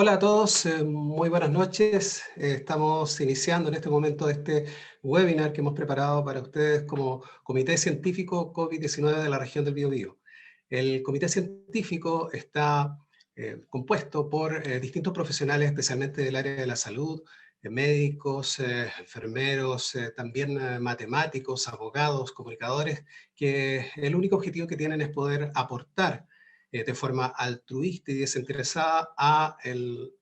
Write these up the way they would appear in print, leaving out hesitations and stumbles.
Hola a todos, muy buenas noches. Estamos iniciando en este momento este webinar que hemos preparado para ustedes como Comité Científico COVID-19 de la región del Biobío. El Comité Científico está compuesto por distintos profesionales, especialmente del área de la salud, médicos, enfermeros, también matemáticos, abogados, comunicadores, que el único objetivo que tienen es poder aportar de forma altruista y desinteresada a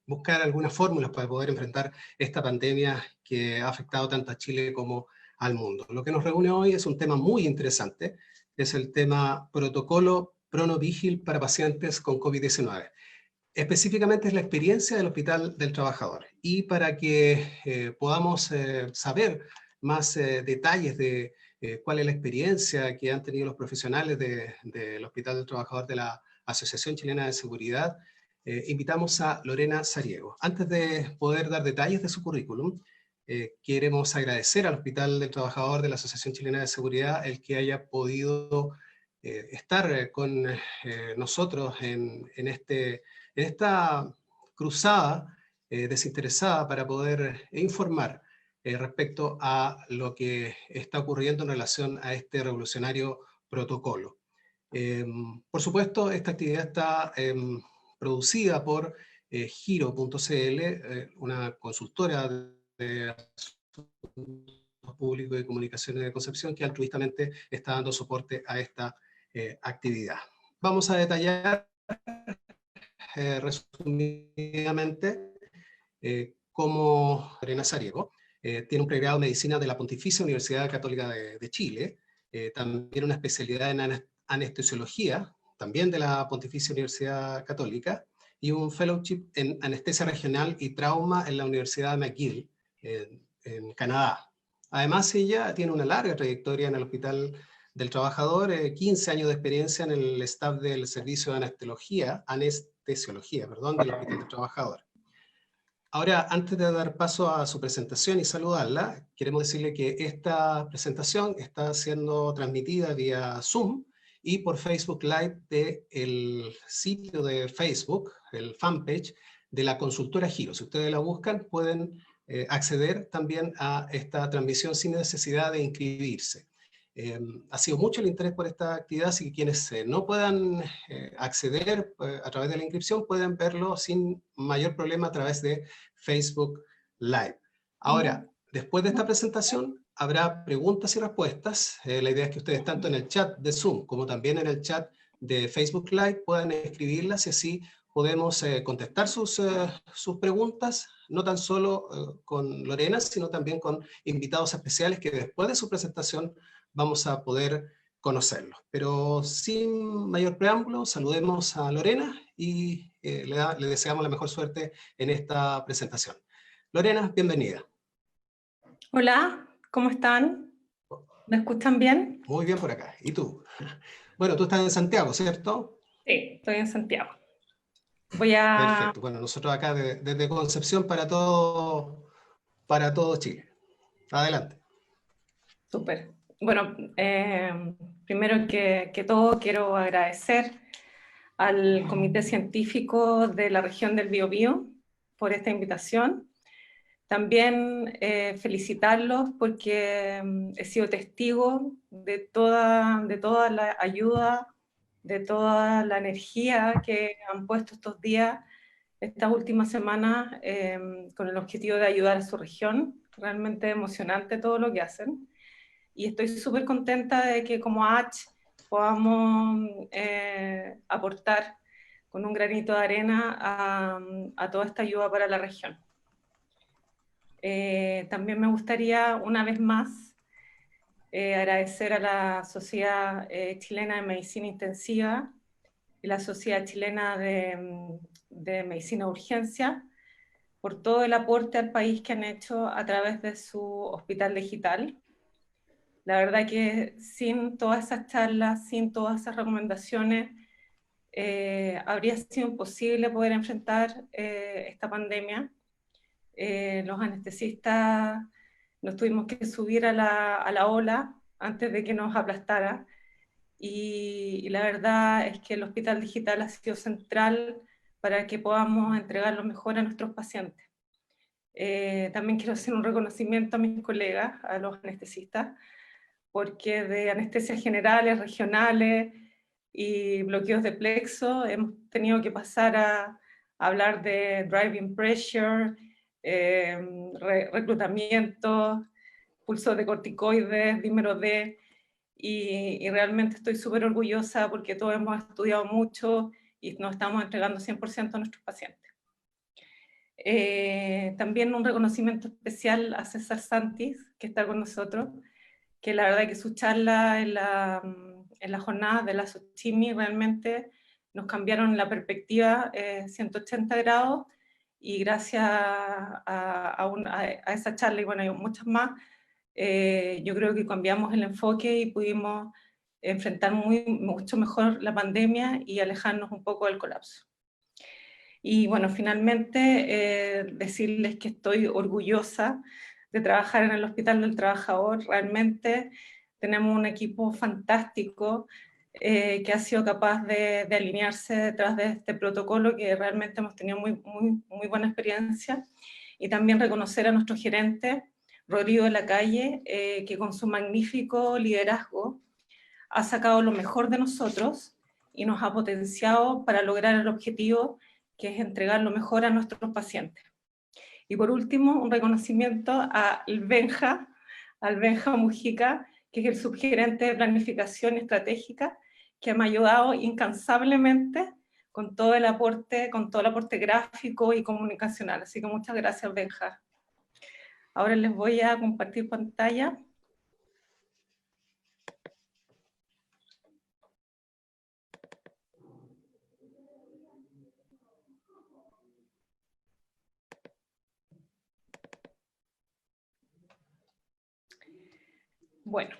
buscar algunas fórmulas para poder enfrentar esta pandemia que ha afectado tanto a Chile como al mundo. Lo que nos reúne hoy es un tema muy interesante, es el tema protocolo PronoVigil para pacientes con COVID-19. Específicamente es la experiencia del Hospital del Trabajador. Y para que podamos saber más detalles de cuál es la experiencia que han tenido los profesionales del Hospital del Trabajador de la Asociación Chilena de Seguridad, invitamos a Lorena Sariego. Antes de poder dar detalles de su currículum, queremos agradecer al Hospital del Trabajador de la Asociación Chilena de Seguridad el que haya podido estar con nosotros en esta cruzada desinteresada para poder informar respecto a lo que está ocurriendo en relación a este revolucionario protocolo. Por supuesto, esta actividad está producida por Giro.cl, una consultora de asuntos públicos y comunicaciones de Concepción que altruistamente está dando soporte a esta actividad. Vamos a detallar resumidamente cómo Lorena Sariego tiene un pregrado en Medicina de la Pontificia Universidad Católica de Chile, también una especialidad en anestesiología, también de la Pontificia Universidad Católica, y un fellowship en anestesia regional y trauma en la Universidad McGill, en Canadá. Además, ella tiene una larga trayectoria en el Hospital del Trabajador, 15 años de experiencia en el staff del Servicio de Anestesiología, del Hospital del Trabajador. Ahora, antes de dar paso a su presentación y saludarla, queremos decirle que esta presentación está siendo transmitida vía Zoom y por Facebook Live del sitio de Facebook, el fanpage de la consultora Giro. Si ustedes la buscan, pueden acceder también a esta transmisión sin necesidad de inscribirse. Ha sido mucho el interés por esta actividad, así que quienes no puedan acceder a través de la inscripción pueden verlo sin mayor problema a través de Facebook Live. Ahora, después de esta presentación, habrá preguntas y respuestas. La idea es que ustedes, tanto en el chat de Zoom como también en el chat de Facebook Live, puedan escribirlas y así podemos contestar sus preguntas, no tan solo con Lorena, sino también con invitados especiales que después de su presentación vamos a poder conocerlos. Pero sin mayor preámbulo, saludemos a Lorena y le deseamos la mejor suerte en esta presentación. Lorena, bienvenida. Hola, ¿cómo están? ¿Me escuchan bien? Muy bien por acá. ¿Y tú? Bueno, tú estás en Santiago, ¿cierto? Sí, estoy en Santiago. Perfecto. Bueno, nosotros acá desde Concepción para todo Chile. Adelante. Súper. Bueno, primero que todo quiero agradecer al Comité Científico de la región del Biobío por esta invitación. También felicitarlos porque he sido testigo de toda la ayuda, de toda la energía que han puesto estos días, estas últimas semanas, con el objetivo de ayudar a su región. Realmente emocionante todo lo que hacen. Y estoy súper contenta de que como H podamos aportar con un granito de arena a toda esta ayuda para la región. También me gustaría una vez más agradecer a la Sociedad Chilena de Medicina Intensiva y la Sociedad Chilena de Medicina de Urgencia por todo el aporte al país que han hecho a través de su hospital digital. La verdad que sin todas esas charlas, sin todas esas recomendaciones, habría sido imposible poder enfrentar esta pandemia. Los anestesistas nos tuvimos que subir a la ola antes de que nos aplastara, y la verdad es que el hospital digital ha sido central para que podamos entregar lo mejor a nuestros pacientes. También quiero hacer un reconocimiento a mis colegas, a los anestesistas, porque de anestesias generales, regionales y bloqueos de plexo hemos tenido que pasar a hablar de driving pressure, reclutamiento, pulso de corticoides, dímero D, y realmente estoy súper orgullosa porque todos hemos estudiado mucho y nos estamos entregando 100% a nuestros pacientes. También un reconocimiento especial a César Santis, que está con nosotros, que la verdad que su charla en la jornada de la SOCHIMI realmente nos cambiaron la perspectiva 180 grados, y gracias a esa charla, y bueno, hay muchas más, yo creo que cambiamos el enfoque y pudimos enfrentar mucho mejor la pandemia y alejarnos un poco del colapso. Y bueno, finalmente decirles que estoy orgullosa de trabajar en el Hospital del Trabajador. Realmente tenemos un equipo fantástico que ha sido capaz de alinearse detrás de este protocolo, que realmente hemos tenido muy buena experiencia. Y también reconocer a nuestro gerente, Rodrigo de la Calle, que con su magnífico liderazgo ha sacado lo mejor de nosotros y nos ha potenciado para lograr el objetivo, que es entregar lo mejor a nuestros pacientes. Y por último, un reconocimiento al Benja Mujica, que es el subgerente de planificación estratégica, que me ha ayudado incansablemente con todo el aporte gráfico y comunicacional. Así que muchas gracias, Benja. Ahora les voy a compartir pantalla. Bueno.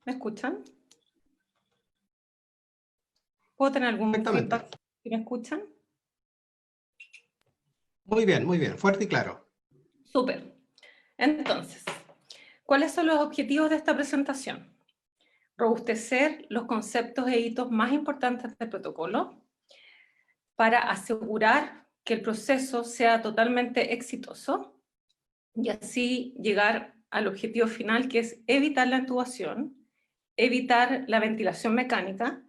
¿Me escuchan? ¿Puedo tener algún feedback? ¿Me escuchan? Muy bien, fuerte y claro. Súper. Entonces, ¿cuáles son los objetivos de esta presentación? Robustecer los conceptos e hitos más importantes del protocolo para asegurar que el proceso sea totalmente exitoso y así llegar al objetivo final, que es evitar la intubación, evitar la ventilación mecánica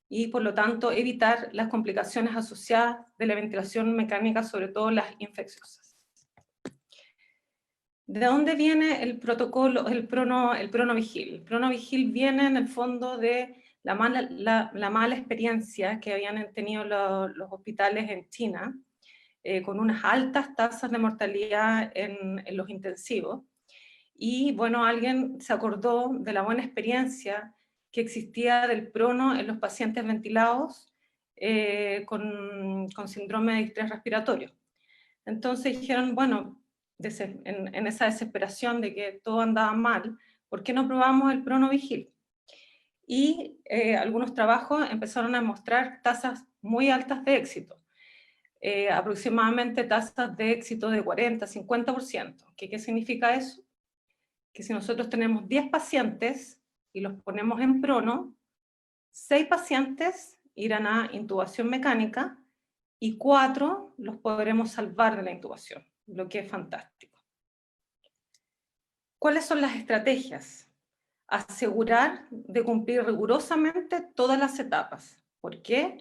y, por lo tanto, evitar las complicaciones asociadas de la ventilación mecánica, sobre todo las infecciosas. ¿De dónde viene el protocolo, el PronoVigil? El PronoVigil viene en el fondo de la mala experiencia que habían tenido los hospitales en China, con unas altas tasas de mortalidad en los intensivos. Y bueno, alguien se acordó de la buena experiencia que existía del prono en los pacientes ventilados con síndrome de distrés respiratorio. Entonces dijeron, bueno, en esa desesperación de que todo andaba mal, ¿por qué no probamos el PronoVigil? Y algunos trabajos empezaron a mostrar tasas muy altas de éxito, aproximadamente tasas de éxito de 40-50%. ¿Qué significa eso? Que si nosotros tenemos 10 pacientes y los ponemos en prono, 6 pacientes irán a intubación mecánica y 4 los podremos salvar de la intubación, lo que es fantástico. ¿Cuáles son las estrategias? Asegurar de cumplir rigurosamente todas las etapas. ¿Por qué?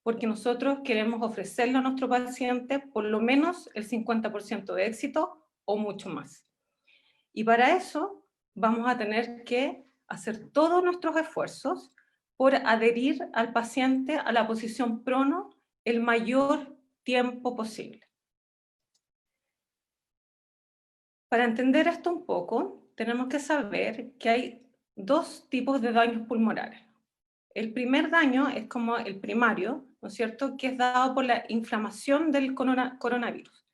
Porque nosotros queremos ofrecerle a nuestro paciente por lo menos el 50% de éxito o mucho más. Y para eso vamos a tener que hacer todos nuestros esfuerzos por adherir al paciente a la posición prono el mayor tiempo posible. Para entender esto un poco, tenemos que saber que hay dos tipos de daños pulmonares. El primer daño es como el primario, ¿no es cierto?, que es dado por la inflamación del coronavirus.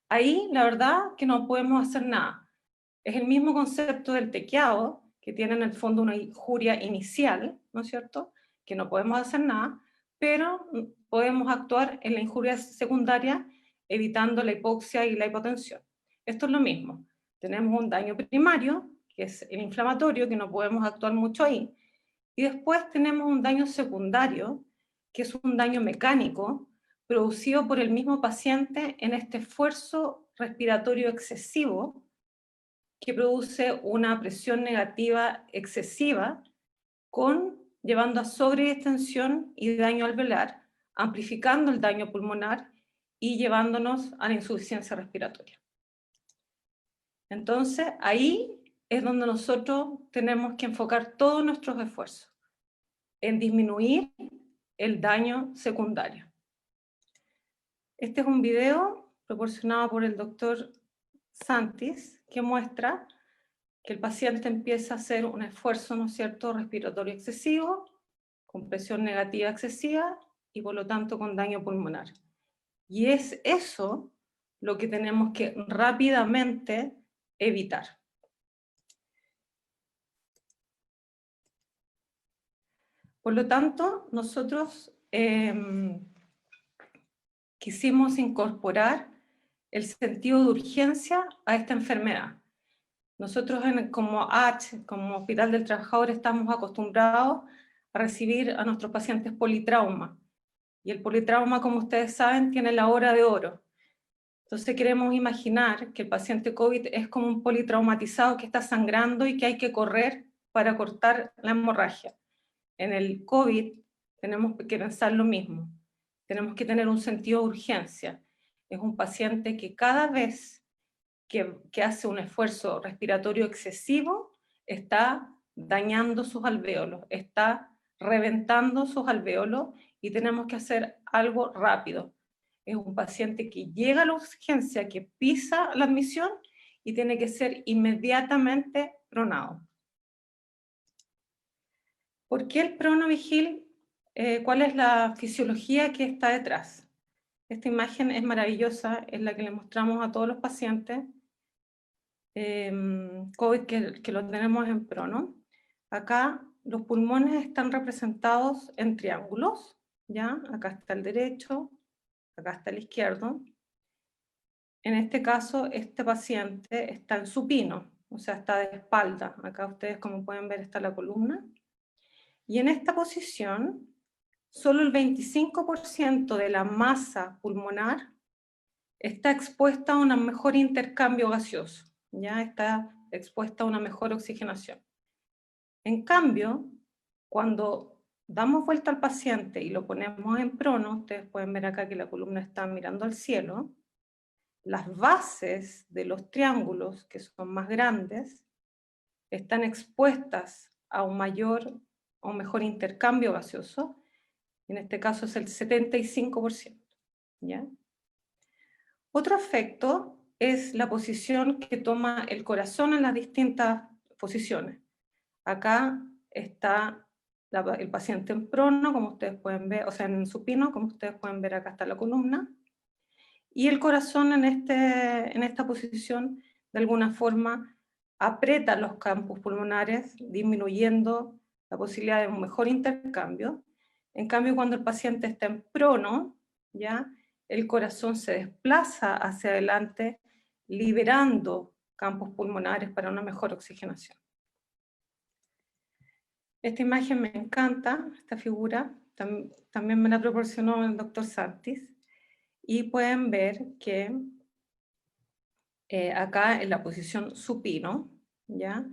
Ahí, la verdad, que no podemos hacer nada. Es el mismo concepto del tequiado, que tiene en el fondo una injuria inicial, ¿no es cierto?, que no podemos hacer nada, pero podemos actuar en la injuria secundaria evitando la hipoxia y la hipotensión. Esto es lo mismo. Tenemos un daño primario, que es el inflamatorio, que no podemos actuar mucho ahí, y después tenemos un daño secundario, que es un daño mecánico, producido por el mismo paciente en este esfuerzo respiratorio excesivo, que produce una presión negativa excesiva, llevando a sobredistensión y daño alveolar, amplificando el daño pulmonar y llevándonos a la insuficiencia respiratoria. Entonces, ahí es donde nosotros tenemos que enfocar todos nuestros esfuerzos, en disminuir el daño secundario. Este es un video proporcionado por el doctor Santis, que muestra que el paciente empieza a hacer un esfuerzo, ¿no es cierto?, respiratorio excesivo, con presión negativa excesiva y por lo tanto con daño pulmonar. Y es eso lo que tenemos que rápidamente evitar. Por lo tanto, nosotros quisimos incorporar el sentido de urgencia a esta enfermedad. Nosotros como Hospital del Trabajador, estamos acostumbrados a recibir a nuestros pacientes politrauma. Y el politrauma, como ustedes saben, tiene la hora de oro. Entonces queremos imaginar que el paciente COVID es como un politraumatizado que está sangrando y que hay que correr para cortar la hemorragia. En el COVID tenemos que pensar lo mismo. Tenemos que tener un sentido de urgencia. Es un paciente que cada vez que hace un esfuerzo respiratorio excesivo está dañando sus alvéolos, está reventando sus alvéolos y tenemos que hacer algo rápido. Es un paciente que llega a la urgencia, que pisa la admisión y tiene que ser inmediatamente pronado. ¿Por qué el pronovigil? ¿Cuál es la fisiología que está detrás? Esta imagen es maravillosa, es la que le mostramos a todos los pacientes COVID que lo tenemos en prono. Acá los pulmones están representados en triángulos, ¿ya? Acá está el derecho, acá está el izquierdo. En este caso, este paciente está en supino, o sea, está de espalda. Acá ustedes, como pueden ver, está la columna. Y en esta posición, solo el 25% de la masa pulmonar está expuesta a un mejor intercambio gaseoso, ya está expuesta a una mejor oxigenación. En cambio, cuando damos vuelta al paciente y lo ponemos en prono, ustedes pueden ver acá que la columna está mirando al cielo, las bases de los triángulos, que son más grandes, están expuestas a un mejor intercambio gaseoso, en este caso es el 75%, ¿ya? Otro efecto es la posición que toma el corazón en las distintas posiciones. Acá está el paciente en prono, como ustedes pueden ver, o sea, en supino, como ustedes pueden ver, acá está la columna. Y el corazón en esta posición, de alguna forma, aprieta los campos pulmonares, disminuyendo la posibilidad de un mejor intercambio. En cambio, cuando el paciente está en prono, ¿ya?, el corazón se desplaza hacia adelante, liberando campos pulmonares para una mejor oxigenación. Esta imagen me encanta, esta figura, también me la proporcionó el doctor Santis, y pueden ver que acá en la posición supino, ¿ya?,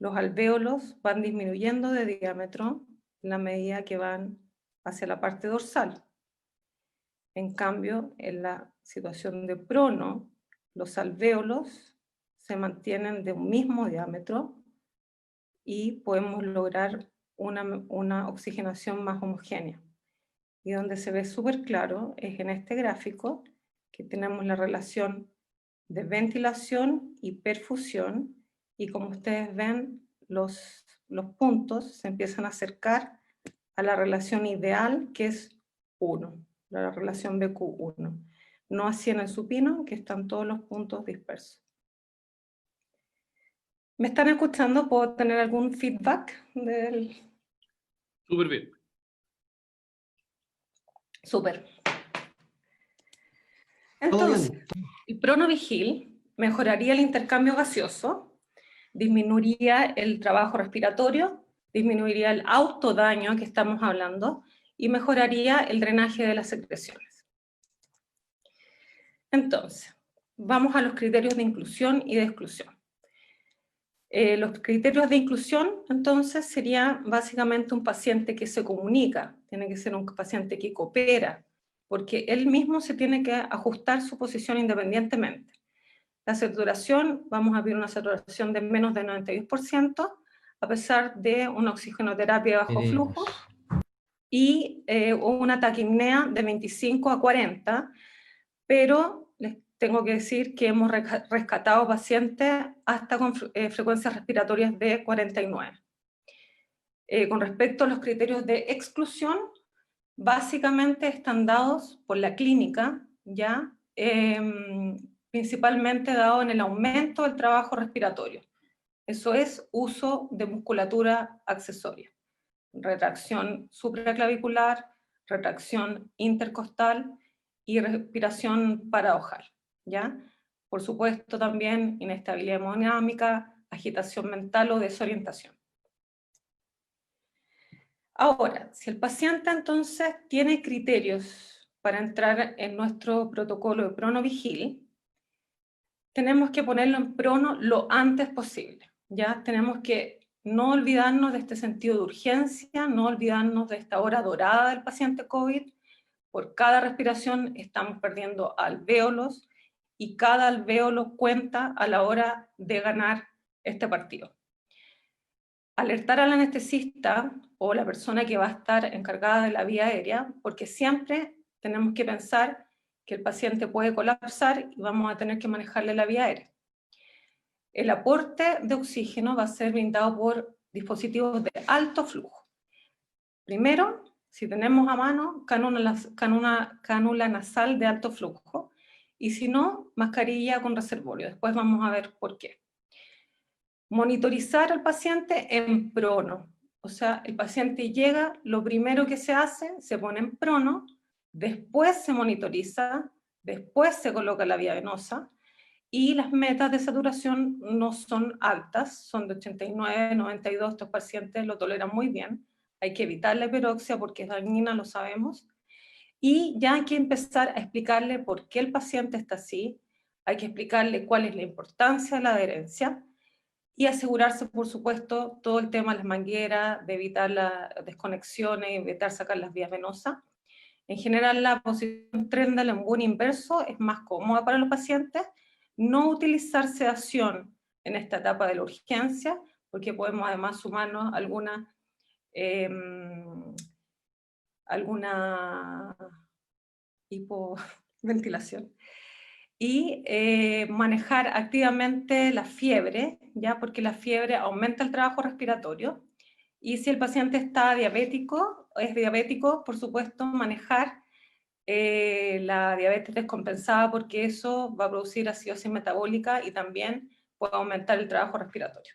los alvéolos van disminuyendo de diámetro en la medida que van hacia la parte dorsal. En cambio, en la situación de prono, los alvéolos se mantienen de un mismo diámetro y podemos lograr una oxigenación más homogénea. Y donde se ve súper claro es en este gráfico, que tenemos la relación de ventilación y perfusión, y como ustedes ven, los puntos se empiezan a acercar a la relación ideal, que es 1, la relación BQ1. No así en el supino, que están todos los puntos dispersos. ¿Me están escuchando? ¿Puedo tener algún feedback del...? Súper bien. Súper. Entonces, el pronovigil mejoraría el intercambio gaseoso, disminuiría el trabajo respiratorio, disminuiría el autodaño que estamos hablando y mejoraría el drenaje de las secreciones. Entonces, vamos a los criterios de inclusión y de exclusión. Los criterios de inclusión, entonces, sería básicamente un paciente que se comunica, tiene que ser un paciente que coopera, porque él mismo se tiene que ajustar su posición independientemente. La saturación, vamos a ver una saturación de menos del 92%, a pesar de una oxigenoterapia de bajo flujo, y una taquipnea de 25 a 40, pero les tengo que decir que hemos rescatado pacientes hasta con frecuencias respiratorias de 49. Con respecto a los criterios de exclusión, básicamente están dados por la clínica, ¿ya? Principalmente dado en el aumento del trabajo respiratorio. Eso es uso de musculatura accesoria. Retracción supraclavicular, retracción intercostal y respiración paraojal, ¿ya? Por supuesto también inestabilidad hemodinámica, agitación mental o desorientación. Ahora, si el paciente entonces tiene criterios para entrar en nuestro protocolo de pronovigil, tenemos que ponerlo en prono lo antes posible, ¿ya? Tenemos que no olvidarnos de este sentido de urgencia, no olvidarnos de esta hora dorada del paciente COVID. Por cada respiración estamos perdiendo alvéolos y cada alvéolo cuenta a la hora de ganar este partido. Alertar al anestesista o la persona que va a estar encargada de la vía aérea, porque siempre tenemos que pensar que el paciente puede colapsar y vamos a tener que manejarle la vía aérea. El aporte de oxígeno va a ser brindado por dispositivos de alto flujo. Primero, si tenemos a mano, cánula nasal de alto flujo, y si no, mascarilla con reservorio. Después vamos a ver por qué. Monitorizar al paciente en prono. O sea, el paciente llega, lo primero que se hace, se pone en prono, después se monitoriza, después se coloca la vía venosa, y las metas de saturación no son altas, son de 89, 92, estos pacientes lo toleran muy bien. Hay que evitar la hiperoxia porque es dañina, lo sabemos. Y ya hay que empezar a explicarle por qué el paciente está así, hay que explicarle cuál es la importancia de la adherencia y asegurarse, por supuesto, todo el tema de las mangueras, de evitar las desconexiones, evitar sacar las vías venosas. En general, la posición Trendle en buen inverso es más cómoda para los pacientes. No utilizar sedación en esta etapa de la urgencia, porque podemos además sumarnos alguna hipoventilación. Y manejar activamente la fiebre, ¿ya? Porque la fiebre aumenta el trabajo respiratorio. Y si el paciente está diabético, es diabético, por supuesto, manejar la diabetes descompensada, porque eso va a producir acidosis metabólica y también puede aumentar el trabajo respiratorio.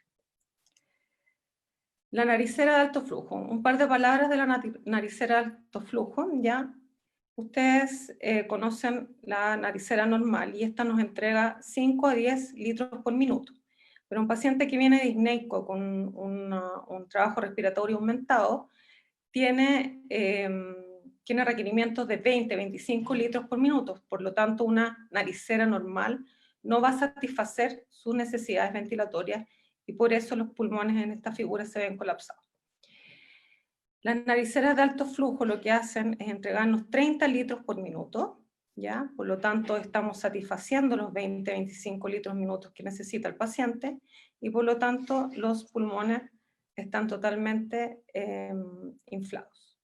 La naricera de alto flujo. Un par de palabras de la naricera de alto flujo, ¿ya? Ustedes conocen la naricera normal y esta nos entrega 5 a 10 litros por minuto. Pero un paciente que viene disneico con un trabajo respiratorio aumentado tiene requerimientos de 20, 25 litros por minuto. Por lo tanto, una naricera normal no va a satisfacer sus necesidades ventilatorias y por eso los pulmones en esta figura se ven colapsados. Las nariceras de alto flujo lo que hacen es entregarnos 30 litros por minuto, ¿ya? Por lo tanto, estamos satisfaciendo los 20-25 litros por minuto que necesita el paciente y por lo tanto los pulmones están totalmente inflados.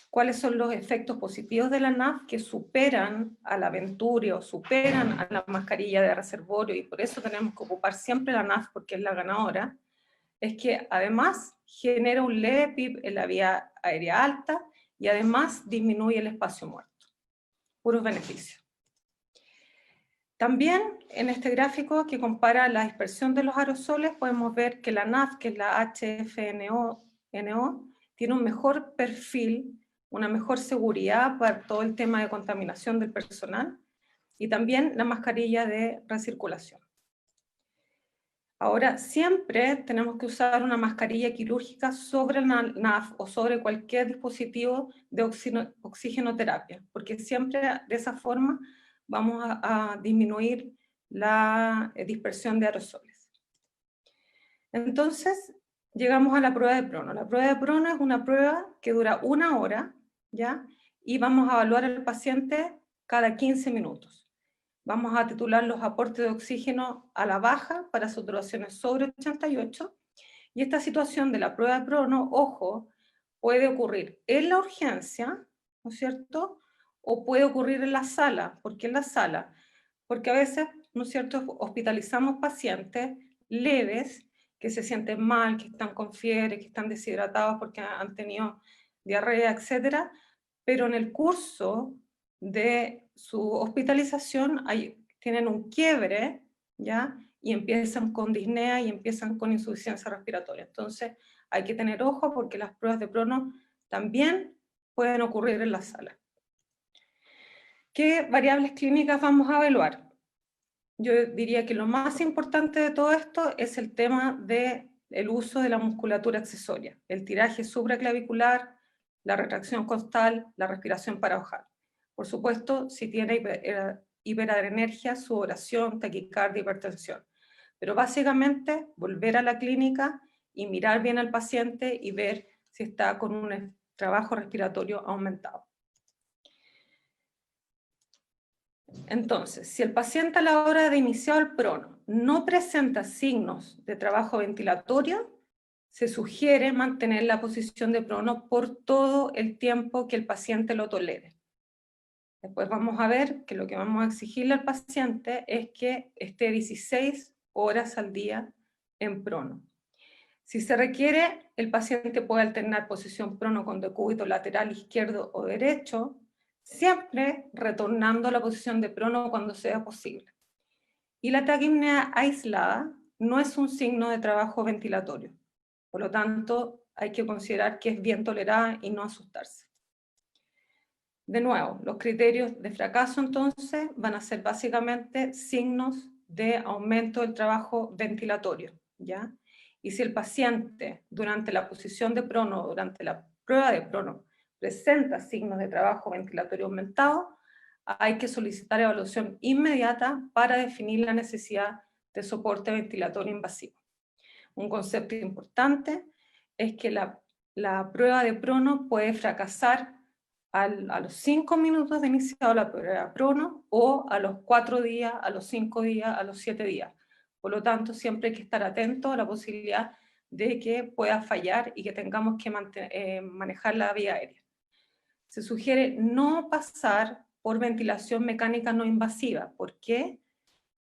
¿Cuáles son los efectos positivos de la NAF que superan a la Venturi o superan a la mascarilla de reservorio? Y por eso tenemos que ocupar siempre la NAF porque es la ganadora. Es que además genera un leve PIB en la vía aérea alta y además disminuye el espacio muerto. Puros beneficios. También en este gráfico que compara la dispersión de los aerosoles podemos ver que la NAF, que es la HFNO, tiene un mejor perfil, una mejor seguridad para todo el tema de contaminación del personal y también la mascarilla de recirculación. Ahora, siempre tenemos que usar una mascarilla quirúrgica sobre la NAF o sobre cualquier dispositivo de oxigenoterapia, porque siempre de esa forma vamos a disminuir la dispersión de aerosoles. Entonces, llegamos a la prueba de Prono. La prueba de Prono es una prueba que dura 1 hora, ¿ya? Y vamos a evaluar al paciente cada 15 minutos. Vamos a titular los aportes de oxígeno a la baja para saturaciones sobre 88, y esta situación de la prueba de Prono, ojo, puede ocurrir en la urgencia, ¿no es cierto?, o puede ocurrir en la sala. ¿Por qué en la sala? Porque a veces, ¿no es cierto?, hospitalizamos pacientes leves que se sienten mal, que están con fiebre, que están deshidratados porque han tenido diarrea, etcétera, pero en el curso de su hospitalización tienen un quiebre, ¿ya? Y empiezan con disnea y empiezan con insuficiencia respiratoria. Entonces hay que tener ojo porque las pruebas de Prono también pueden ocurrir en la sala. ¿Qué variables clínicas vamos a evaluar? Yo diría que lo más importante de todo esto es el tema del uso de la musculatura accesoria, el tiraje supraclavicular, la retracción costal, la respiración paradojal. Por supuesto, si tiene hiperadrenergia, sudoración, taquicardia, hipertensión. Pero básicamente, volver a la clínica y mirar bien al paciente y ver si está con un trabajo respiratorio aumentado. Entonces, si el paciente a la hora de iniciar el Prono no presenta signos de trabajo ventilatorio, se sugiere mantener la posición de Prono por todo el tiempo que el paciente lo tolere. Después vamos a ver que lo que vamos a exigirle al paciente es que esté 16 horas al día en Prono. Si se requiere, el paciente puede alternar posición Prono con decúbito lateral izquierdo o derecho, siempre retornando a la posición de Prono cuando sea posible. Y la taquipnea aislada no es un signo de trabajo ventilatorio. Por lo tanto, hay que considerar que es bien tolerada y no asustarse. De nuevo, los criterios de fracaso entonces van a ser básicamente signos de aumento del trabajo ventilatorio, ¿ya? Y si el paciente durante la posición de Prono, durante la prueba de Prono, presenta signos de trabajo ventilatorio aumentado, hay que solicitar evaluación inmediata para definir la necesidad de soporte ventilatorio invasivo. Un concepto importante es que la prueba de Prono puede fracasar a los 5 minutos de iniciado la prueba Prono, o a los 4 días, a los 5 días, a los 7 días. Por lo tanto, siempre hay que estar atento a la posibilidad de que pueda fallar y que tengamos que manejar la vía aérea. Se sugiere no pasar por ventilación mecánica no invasiva. ¿Por qué?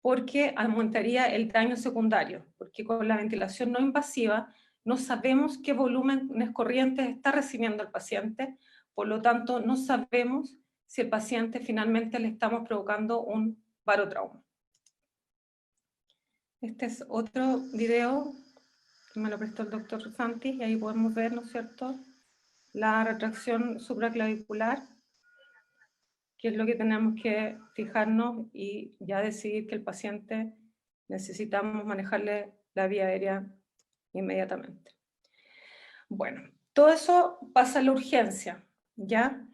Porque aumentaría el daño secundario, porque con la ventilación no invasiva no sabemos qué volúmenes corrientes está recibiendo el paciente, por lo tanto no sabemos si el paciente finalmente le estamos provocando un barotrauma. Este es otro video que me lo prestó el doctor Santis, y ahí podemos ver, ¿no es cierto?, la retracción supraclavicular, que es lo que tenemos que fijarnos y ya decidir que el paciente necesitamos manejarle la vía aérea inmediatamente. Bueno, todo eso pasa en la urgencia, ¿ya?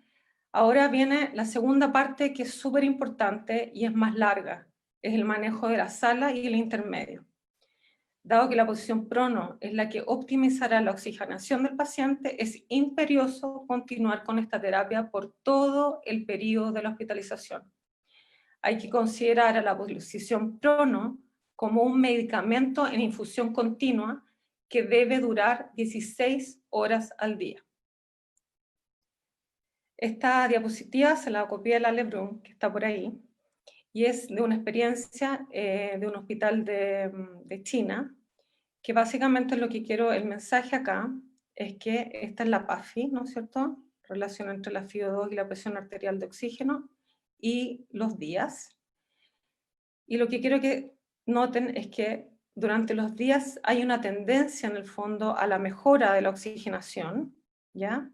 Ahora viene la segunda parte, que es súper importante y es más larga, es el manejo de la sala y el intermedio. Dado que la posición Prono es la que optimizará la oxigenación del paciente, es imperioso continuar con esta terapia por todo el periodo de la hospitalización. Hay que considerar a la posición Prono como un medicamento en infusión continua que debe durar 16 horas al día. Esta diapositiva se la copié de la Lebrun, que está por ahí, y es de una experiencia de un hospital de China, que básicamente lo que quiero, el mensaje acá, es que esta es la PAFI, ¿no es cierto?, relación entre la FiO2 y la presión arterial de oxígeno, y los días. Y lo que quiero que noten es que durante los días hay una tendencia en el fondo a la mejora de la oxigenación, ¿ya?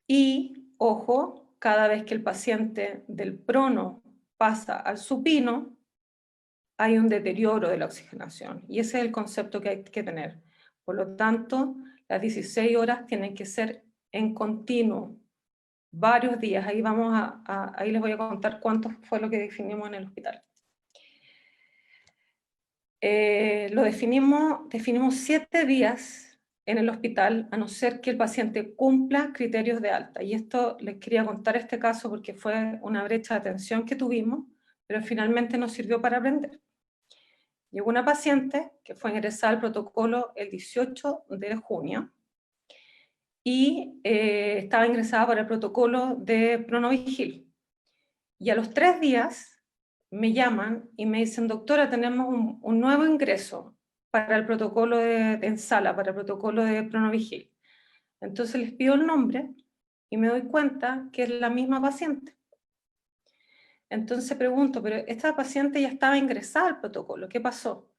Y, ojo, cada vez que el paciente del Prono pasa al supino, hay un deterioro de la oxigenación, y ese es el concepto que hay que tener. Por lo tanto, las 16 horas tienen que ser en continuo, varios días. Ahí, ahí les voy a contar cuánto fue lo que definimos en el hospital. Definimos 7 días en el hospital, a no ser que el paciente cumpla criterios de alta. Y esto les quería contar este caso porque fue una brecha de atención que tuvimos, pero finalmente nos sirvió para aprender. Llegó una paciente que fue ingresada al protocolo el 18 de junio y estaba ingresada para el protocolo de Pronovigil. Y a los 3 días me llaman y me dicen, doctora, tenemos un nuevo ingreso para el protocolo en sala, para el protocolo de Pronovigil. Entonces les pido el nombre y me doy cuenta que es la misma paciente. Entonces pregunto, pero esta paciente ya estaba ingresada al protocolo, ¿qué pasó?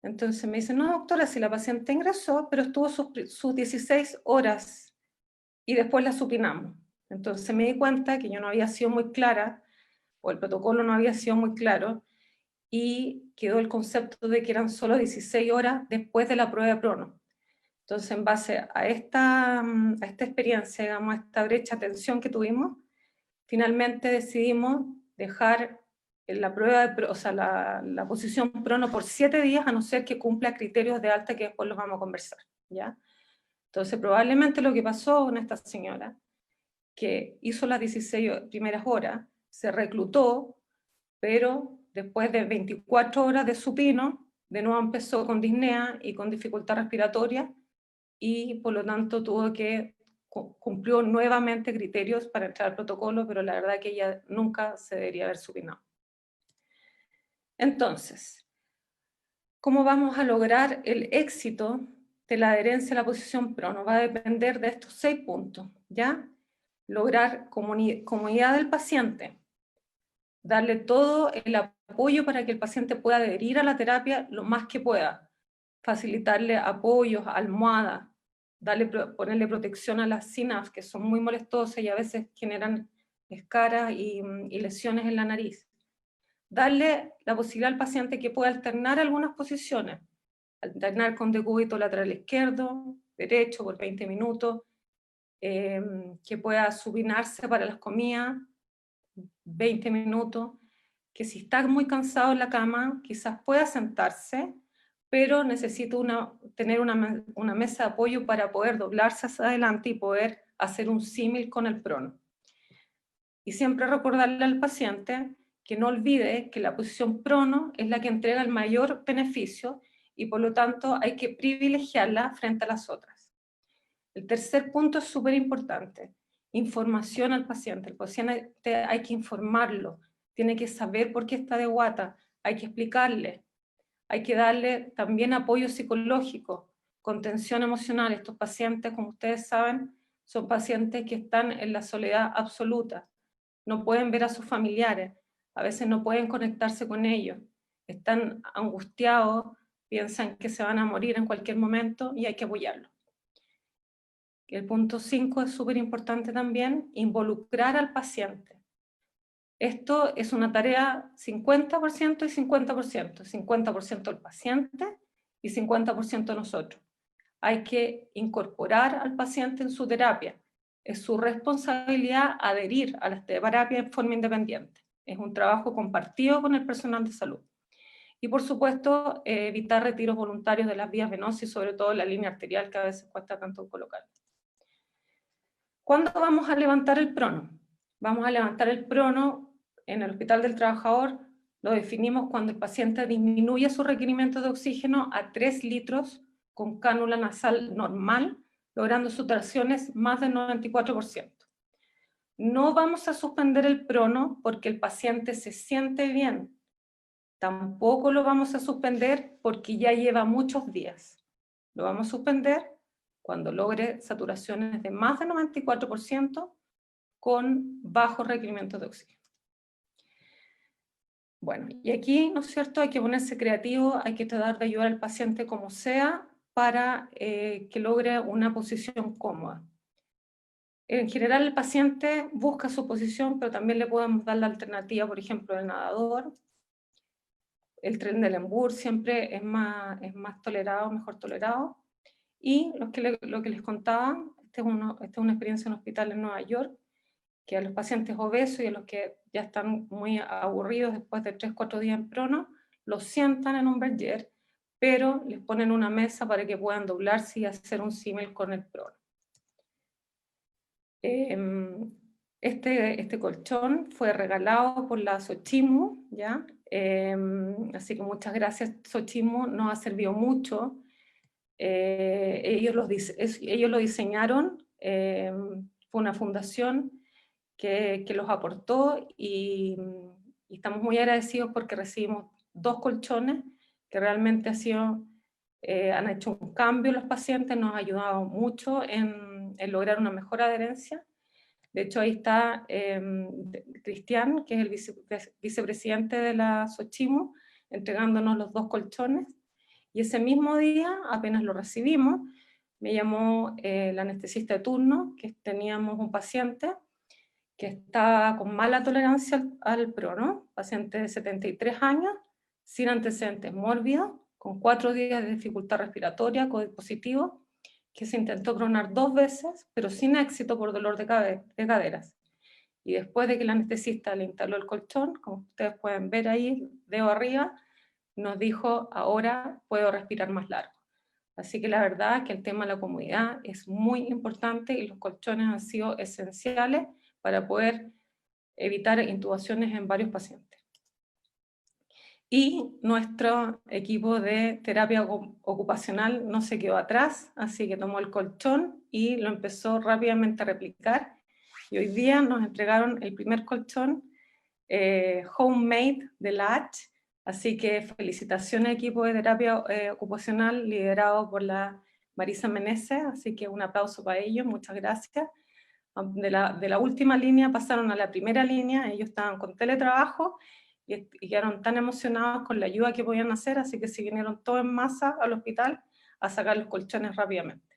Entonces me dicen, no doctora, si la paciente ingresó, pero estuvo sus 16 horas y después la supinamos. Entonces me di cuenta que yo no había sido muy clara, o el protocolo no había sido muy claro, y quedó el concepto de que eran solo 16 horas después de la prueba de prono. Entonces, en base a esta experiencia, digamos, a esta brecha de atención que tuvimos, finalmente decidimos dejar la prueba de, o sea, la posición prono por 7 días, a no ser que cumpla criterios de alta que después los vamos a conversar, ¿ya? Entonces, probablemente lo que pasó con esta señora, que hizo las 16 primeras horas, se reclutó, pero después de 24 horas de supino, de nuevo empezó con disnea y con dificultad respiratoria, y por lo tanto cumplió nuevamente criterios para entrar al protocolo, pero la verdad que ella nunca se debería haber supinado. Entonces, ¿cómo vamos a lograr el éxito de la adherencia a la posición prono? Va a depender de estos 6 puntos, ¿ya? Lograr comunidad del paciente, darle todo el apoyo para que el paciente pueda adherir a la terapia lo más que pueda, facilitarle apoyos, almohadas, ponerle protección a las sinapsis, que son muy molestosas y a veces generan escaras y lesiones en la nariz. Darle la posibilidad al paciente que pueda alternar algunas posiciones, alternar con decúbito lateral izquierdo, derecho por 20 minutos, que pueda supinarse para las comidas, 20 minutos, que si está muy cansado en la cama, quizás pueda sentarse, pero necesita tener una mesa de apoyo para poder doblarse hacia adelante y poder hacer un símil con el prono. Y siempre recordarle al paciente que no olvide que la posición prono es la que entrega el mayor beneficio y por lo tanto hay que privilegiarla frente a las otras. El tercer punto es súper importante, información al paciente. El paciente hay que informarlo, tiene que saber por qué está de guata, hay que explicarle, hay que darle también apoyo psicológico, contención emocional. Estos pacientes, como ustedes saben, son pacientes que están en la soledad absoluta, no pueden ver a sus familiares, a veces no pueden conectarse con ellos, están angustiados, piensan que se van a morir en cualquier momento y hay que apoyarlos. El punto 5 es súper importante también, involucrar al paciente. Esto es una tarea 50% y 50%, 50% el paciente y 50% nosotros. Hay que incorporar al paciente en su terapia. Es su responsabilidad adherir a la terapia en forma independiente. Es un trabajo compartido con el personal de salud. Y por supuesto, evitar retiros voluntarios de las vías venosas y sobre todo la línea arterial que a veces cuesta tanto colocar. ¿Cuándo vamos a levantar el prono? Vamos a levantar el prono en el Hospital del Trabajador, lo definimos cuando el paciente disminuye su requerimiento de oxígeno a 3 litros con cánula nasal normal, logrando saturaciones más del 94%. No vamos a suspender el prono porque el paciente se siente bien. Tampoco lo vamos a suspender porque ya lleva muchos días. Lo vamos a suspender cuando logre saturaciones de más del 94% con bajos requerimientos de oxígeno. Bueno, y aquí, ¿no es cierto?, hay que ponerse creativo, hay que tratar de ayudar al paciente como sea para que logre una posición cómoda. En general el paciente busca su posición, pero también le podemos dar la alternativa, por ejemplo, del nadador. El tren del Embur siempre es más tolerado, mejor tolerado. Y lo que les contaba, esta es una experiencia en un hospital en Nueva York, que a los pacientes obesos y a los que ya están muy aburridos después de 3-4 días en prono, los sientan en un berger, pero les ponen una mesa para que puedan doblarse y hacer un símil con el prono. Este colchón fue regalado por la Xochimú, ¿ya? Así que muchas gracias, Xochimú, nos ha servido mucho. Ellos lo diseñaron, fue una fundación que los aportó y estamos muy agradecidos porque recibimos 2 colchones que realmente han hecho un cambio en los pacientes, nos ha ayudado mucho en lograr una mejor adherencia. De hecho, ahí está Cristian, que es el vicepresidente de la Xochimú, entregándonos los 2 colchones. Y ese mismo día, apenas lo recibimos, me llamó el anestesista de turno, que teníamos un paciente que estaba con mala tolerancia al prono, paciente de 73 años, sin antecedentes mórbidos, con 4 días de dificultad respiratoria, COVID positivo, que se intentó pronar 2 veces, pero sin éxito por dolor de caderas. Y después de que el anestesista le instaló el colchón, como ustedes pueden ver ahí, dedo arriba, nos dijo, ahora puedo respirar más largo. Así que la verdad que el tema de la comodidad es muy importante y los colchones han sido esenciales para poder evitar intubaciones en varios pacientes. Y nuestro equipo de terapia ocupacional no se quedó atrás, así que tomó el colchón y lo empezó rápidamente a replicar. Y hoy día nos entregaron el primer colchón homemade de la H, así que felicitaciones equipo de terapia ocupacional liderado por la Marisa Meneses, así que un aplauso para ellos, muchas gracias. De la última línea pasaron a la primera línea, ellos estaban con teletrabajo y quedaron tan emocionados con la ayuda que podían hacer, así que se vinieron todos en masa al hospital a sacar los colchones rápidamente.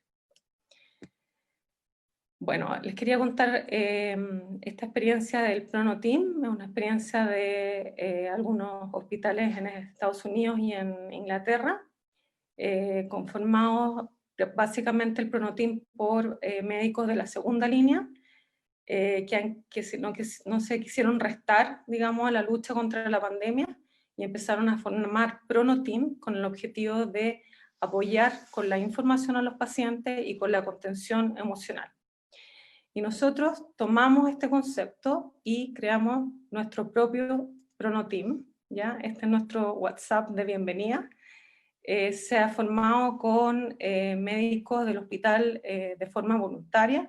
Bueno, les quería contar esta experiencia del Prono Team, es una experiencia de algunos hospitales en Estados Unidos y en Inglaterra, conformados básicamente el Prono Team por médicos de la segunda línea, que no se quisieron restar, digamos, a la lucha contra la pandemia y empezaron a formar Prono Team con el objetivo de apoyar con la información a los pacientes y con la contención emocional. Y nosotros tomamos este concepto y creamos nuestro propio Prono Team, ¿ya? Este es nuestro WhatsApp de bienvenida. Se ha formado con médicos del hospital de forma voluntaria,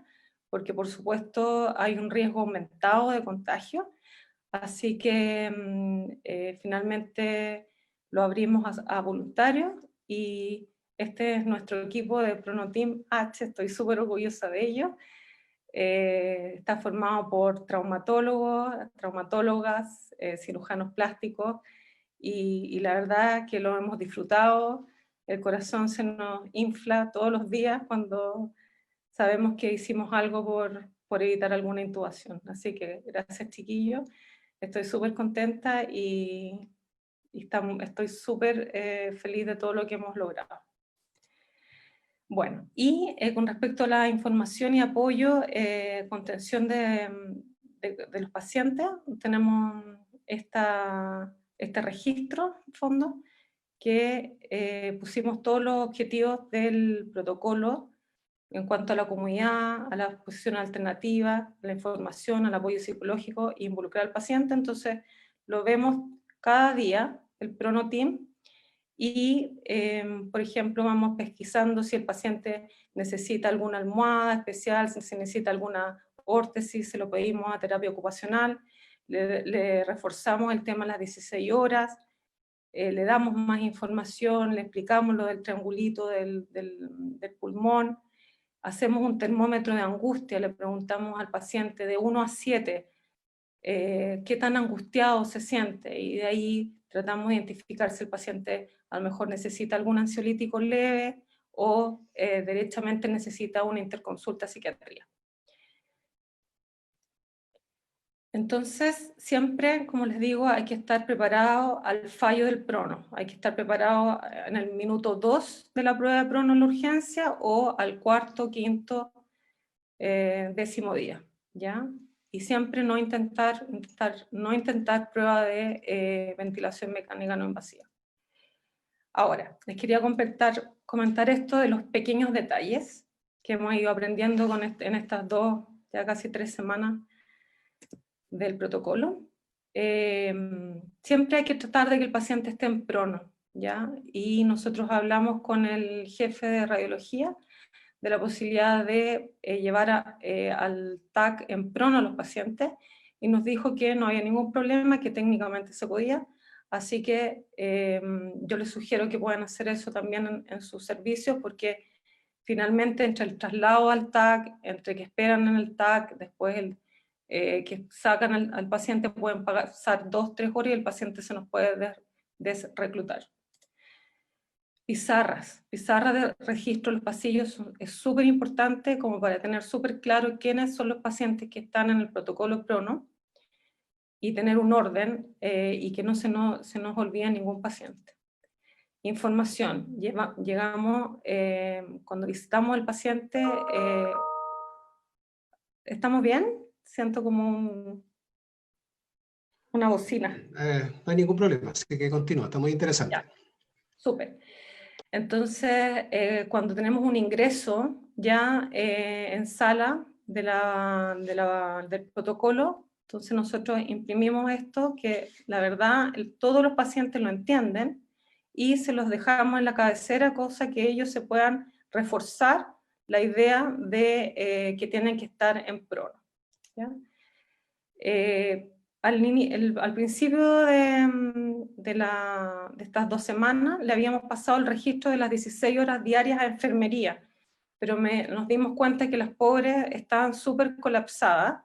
porque por supuesto hay un riesgo aumentado de contagio, así que finalmente lo abrimos a voluntarios y este es nuestro equipo de Prono Team H, estoy súper orgullosa de ello. Está formado por traumatólogos, traumatólogas, cirujanos plásticos, y la verdad que lo hemos disfrutado. El corazón se nos infla todos los días cuando sabemos que hicimos algo por evitar alguna intubación. Así que gracias, chiquillos. Estoy súper contenta y estoy súper feliz de todo lo que hemos logrado. Bueno, y con respecto a la información y apoyo, contención de los pacientes, tenemos este registro, en fondo, que pusimos todos los objetivos del protocolo en cuanto a la comunidad, a la posición alternativa, a la información, al apoyo psicológico e involucrar al paciente. Entonces, lo vemos cada día, el Prono Team, y, por ejemplo, vamos pesquisando si el paciente necesita alguna almohada especial, si se necesita alguna órtesis, se lo pedimos a terapia ocupacional, le reforzamos el tema a las 16 horas, le damos más información, le explicamos lo del triangulito del pulmón, hacemos un termómetro de angustia, le preguntamos al paciente de 1 a 7 qué tan angustiado se siente, y de ahí tratamos de identificar si el paciente a lo mejor necesita algún ansiolítico leve o derechamente necesita una interconsulta a psiquiatría. Entonces, siempre, como les digo, hay que estar preparado al fallo del prono. Hay que estar preparado en el minuto 2 de la prueba de prono en la urgencia o al cuarto, quinto, décimo día, ¿ya? Y siempre no intentar prueba de ventilación mecánica no invasiva. Ahora, les quería comentar esto de los pequeños detalles que hemos ido aprendiendo en estas ya casi 3 semanas del protocolo. Siempre hay que tratar de que el paciente esté en prono, ¿ya? Y nosotros hablamos con el jefe de radiología de la posibilidad de llevar al TAC en prono a los pacientes, y nos dijo que no había ningún problema, que técnicamente se podía, así que yo les sugiero que puedan hacer eso también en sus servicios, porque finalmente entre el traslado al TAC, entre que esperan en el TAC, después que sacan al paciente, pueden pasar 2-3 horas y el paciente se nos puede desreclutar. Pizarras de registro en los pasillos es súper importante como para tener súper claro quiénes son los pacientes que están en el protocolo prono y tener un orden y que no se nos olvide ningún paciente. Información. Llegamos, cuando visitamos al paciente, ¿estamos bien? Siento como una bocina. No hay ningún problema, así que continúa, está muy interesante. Ya. Súper. Entonces, cuando tenemos un ingreso ya en sala del protocolo, entonces nosotros imprimimos esto, que la verdad todos los pacientes lo entienden, y se los dejamos en la cabecera, cosa que ellos se puedan reforzar la idea de que tienen que estar en prono, ¿ya? Al principio de estas 2 semanas le habíamos pasado el registro de las 16 horas diarias a enfermería, pero nos dimos cuenta que las pobres estaban súper colapsadas,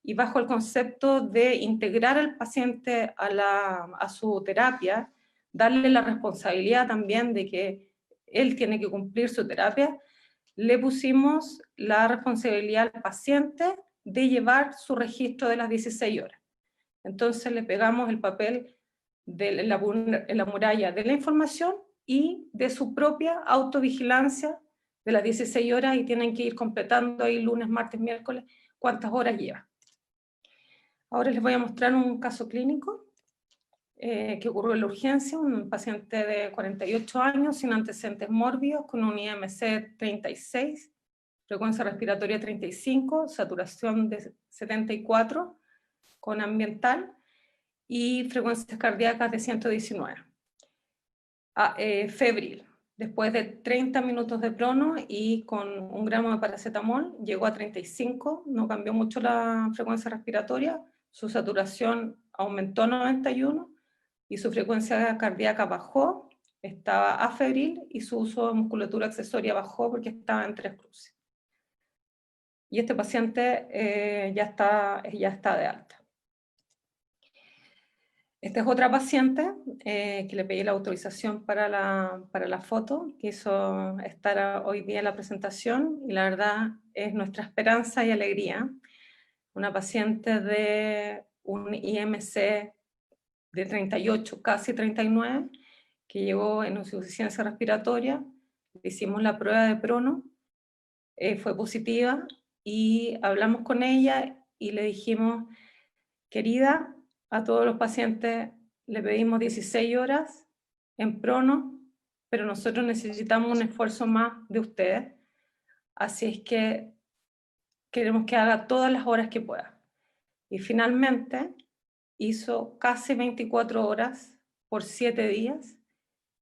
y bajo el concepto de integrar al paciente a su terapia, darle la responsabilidad también de que él tiene que cumplir su terapia, le pusimos la responsabilidad al paciente de llevar su registro de las 16 horas. Entonces le pegamos el papel en la muralla de la información y de su propia autovigilancia de las 16 horas, y tienen que ir completando ahí lunes, martes, miércoles, cuántas horas lleva. Ahora les voy a mostrar un caso clínico que ocurrió en la urgencia, un paciente de 48 años sin antecedentes mórbidos, con un IMC 36, frecuencia respiratoria 35, saturación de 74, con ambiental, y frecuencias cardíacas de 119. Febril. Después de 30 minutos de prono y con 1 gramo de paracetamol, llegó a 35, no cambió mucho la frecuencia respiratoria, su saturación aumentó a 91 y su frecuencia cardíaca bajó, estaba afebril, y su uso de musculatura accesoria bajó porque estaba en 3 cruces. Y este paciente ya está de alta. Esta es otra paciente que le pedí la autorización para la foto, quiso estar hoy día en la presentación, y la verdad es nuestra esperanza y alegría. Una paciente de un IMC de 38, casi 39, que llegó en insuficiencia respiratoria. Le hicimos la prueba de prono, fue positiva, y hablamos con ella y le dijimos: querida, a todos los pacientes le pedimos 16 horas en prono, pero nosotros necesitamos un esfuerzo más de ustedes, así es que queremos que haga todas las horas que pueda. Y finalmente hizo casi 24 horas por 7 días,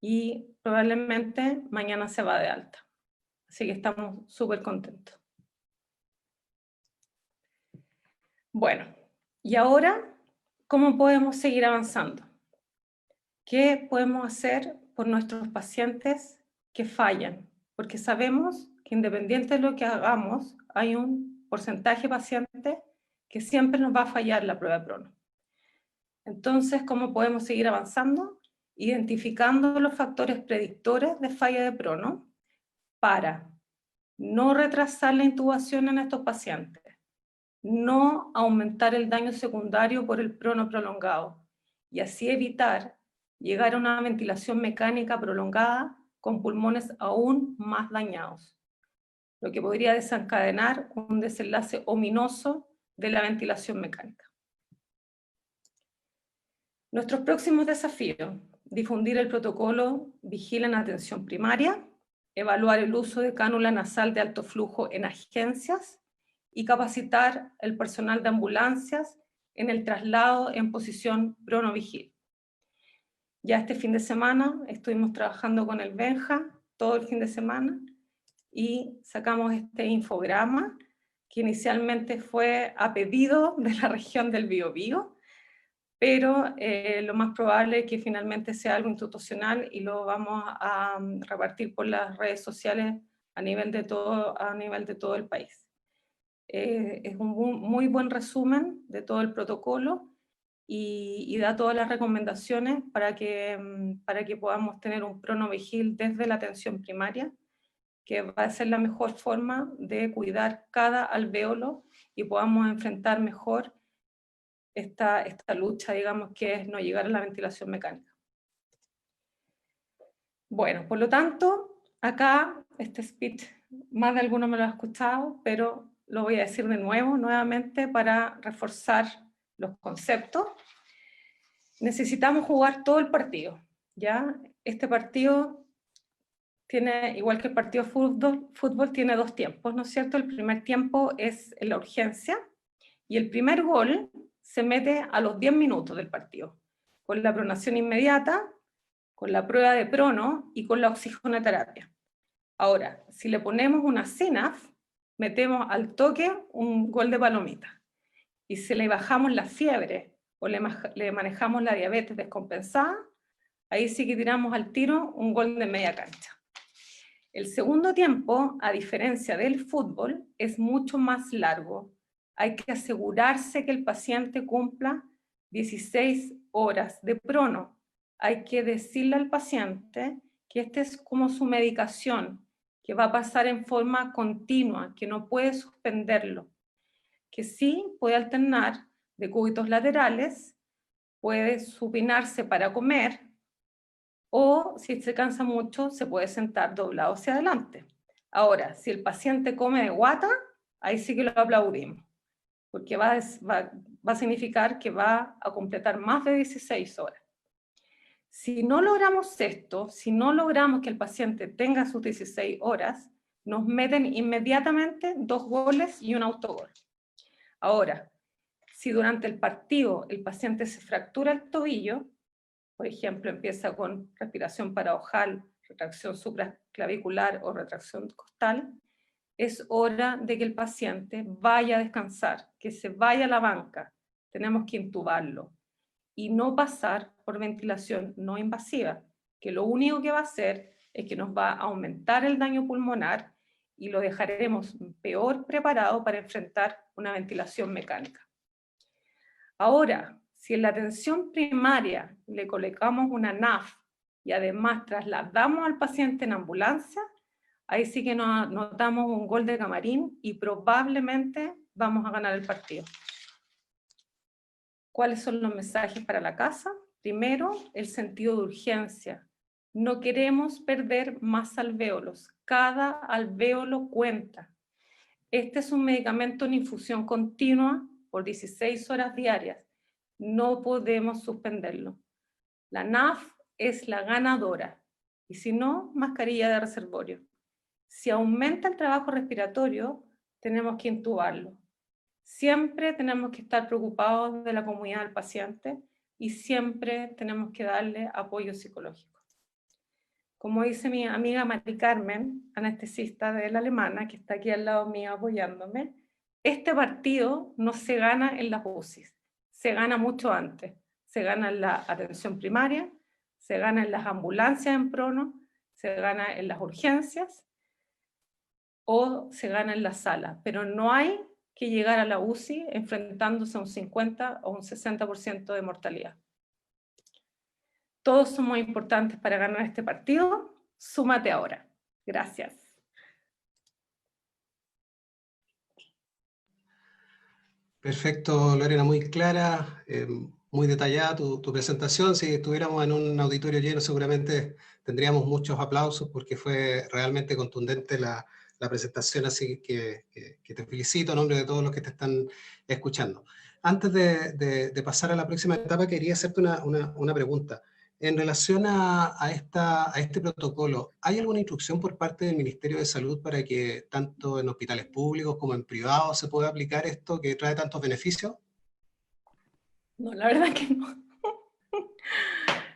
y probablemente mañana se va de alta. Así que estamos súper contentos. Bueno, y ahora, ¿cómo podemos seguir avanzando? ¿Qué podemos hacer por nuestros pacientes que fallan? Porque sabemos que independiente de lo que hagamos, hay un porcentaje de pacientes que siempre nos va a fallar la prueba de prono. Entonces, ¿cómo podemos seguir avanzando? Identificando los factores predictores de falla de prono para no retrasar la intubación en estos pacientes, no aumentar el daño secundario por el prono prolongado, y así evitar llegar a una ventilación mecánica prolongada con pulmones aún más dañados, lo que podría desencadenar un desenlace ominoso de la ventilación mecánica. Nuestros próximos desafíos: difundir el protocolo Vigila en Atención Primaria, evaluar el uso de cánula nasal de alto flujo en agencias y capacitar el personal de ambulancias en el traslado en posición pronovigil. Ya este fin de semana estuvimos trabajando con el Benja todo el fin de semana y sacamos este infograma que inicialmente fue a pedido de la región del Biobío, pero lo más probable es que finalmente sea algo institucional y lo vamos a repartir por las redes sociales a nivel de todo el país. Es un muy buen resumen de todo el protocolo y da todas las recomendaciones para que podamos tener un pronovigil desde la atención primaria, que va a ser la mejor forma de cuidar cada alvéolo y podamos enfrentar mejor esta lucha, digamos, que es no llegar a la ventilación mecánica. Bueno, por lo tanto, acá este speech, más de alguno me lo ha escuchado, pero lo voy a decir de nuevo, nuevamente, para reforzar los conceptos. Necesitamos jugar todo el partido, ¿ya? Este partido tiene, igual que el partido de fútbol, tiene dos tiempos, ¿no es cierto? El primer tiempo es en la urgencia, y el primer gol se mete a los 10 minutos del partido, con la pronación inmediata, con la prueba de prono y con la oxigenoterapia. Ahora, si le ponemos una CNAF, metemos al toque un gol de palomita. Y si le bajamos la fiebre o le manejamos la diabetes descompensada, ahí sí que tiramos al tiro un gol de media cancha. El segundo tiempo, a diferencia del fútbol, es mucho más largo. Hay que asegurarse que el paciente cumpla 16 horas de prono. Hay que decirle al paciente que esta es como su medicación, que va a pasar en forma continua, que no puede suspenderlo, que sí puede alternar de cúbitos laterales, puede supinarse para comer, o si se cansa mucho, se puede sentar doblado hacia adelante. Ahora, si el paciente come de guata, ahí sí que lo aplaudimos, porque va a significar que va a completar más de 16 horas. Si no logramos esto, si no logramos que el paciente tenga sus 16 horas, nos meten inmediatamente 2 goles y un autogol. Ahora, si durante el partido el paciente se fractura el tobillo, por ejemplo, empieza con respiración paraojal, retracción supraclavicular o retracción costal, es hora de que el paciente vaya a descansar, que se vaya a la banca. Tenemos que intubarlo y no pasar por ventilación no invasiva, que lo único que va a hacer es que nos va a aumentar el daño pulmonar y lo dejaremos peor preparado para enfrentar una ventilación mecánica. Ahora, si en la atención primaria le colocamos una NAF y además trasladamos al paciente en ambulancia, ahí sí que nos damos un gol de camarín y probablemente vamos a ganar el partido. ¿Cuáles son los mensajes para la casa? Primero, el sentido de urgencia. No queremos perder más alvéolos. Cada alvéolo cuenta. Este es un medicamento en infusión continua por 16 horas diarias. No podemos suspenderlo. La NAF es la ganadora. Y si no, mascarilla de reservorio. Si aumenta el trabajo respiratorio, tenemos que intubarlo. Siempre tenemos que estar preocupados de la comunidad del paciente y siempre tenemos que darle apoyo psicológico. Como dice mi amiga Mari Carmen, anestesista de la alemana, que está aquí al lado mío apoyándome, este partido no se gana en las UCIs, se gana mucho antes. Se gana en la atención primaria, se gana en las ambulancias en prono, se gana en las urgencias o se gana en la sala, pero no hay que llegar a la UCI enfrentándose a un 50 o un 60% de mortalidad. Todos somos importantes para ganar este partido. Súmate ahora. Gracias. Perfecto, Lorena, muy clara, muy detallada tu presentación. Si estuviéramos en un auditorio lleno, seguramente tendríamos muchos aplausos porque fue realmente contundente la presentación, así que te felicito en nombre de todos los que te están escuchando. Antes de pasar a la próxima etapa, quería hacerte una pregunta. En relación a este protocolo, ¿hay alguna instrucción por parte del Ministerio de Salud para que tanto en hospitales públicos como en privados se pueda aplicar esto que trae tantos beneficios? No, la verdad que no.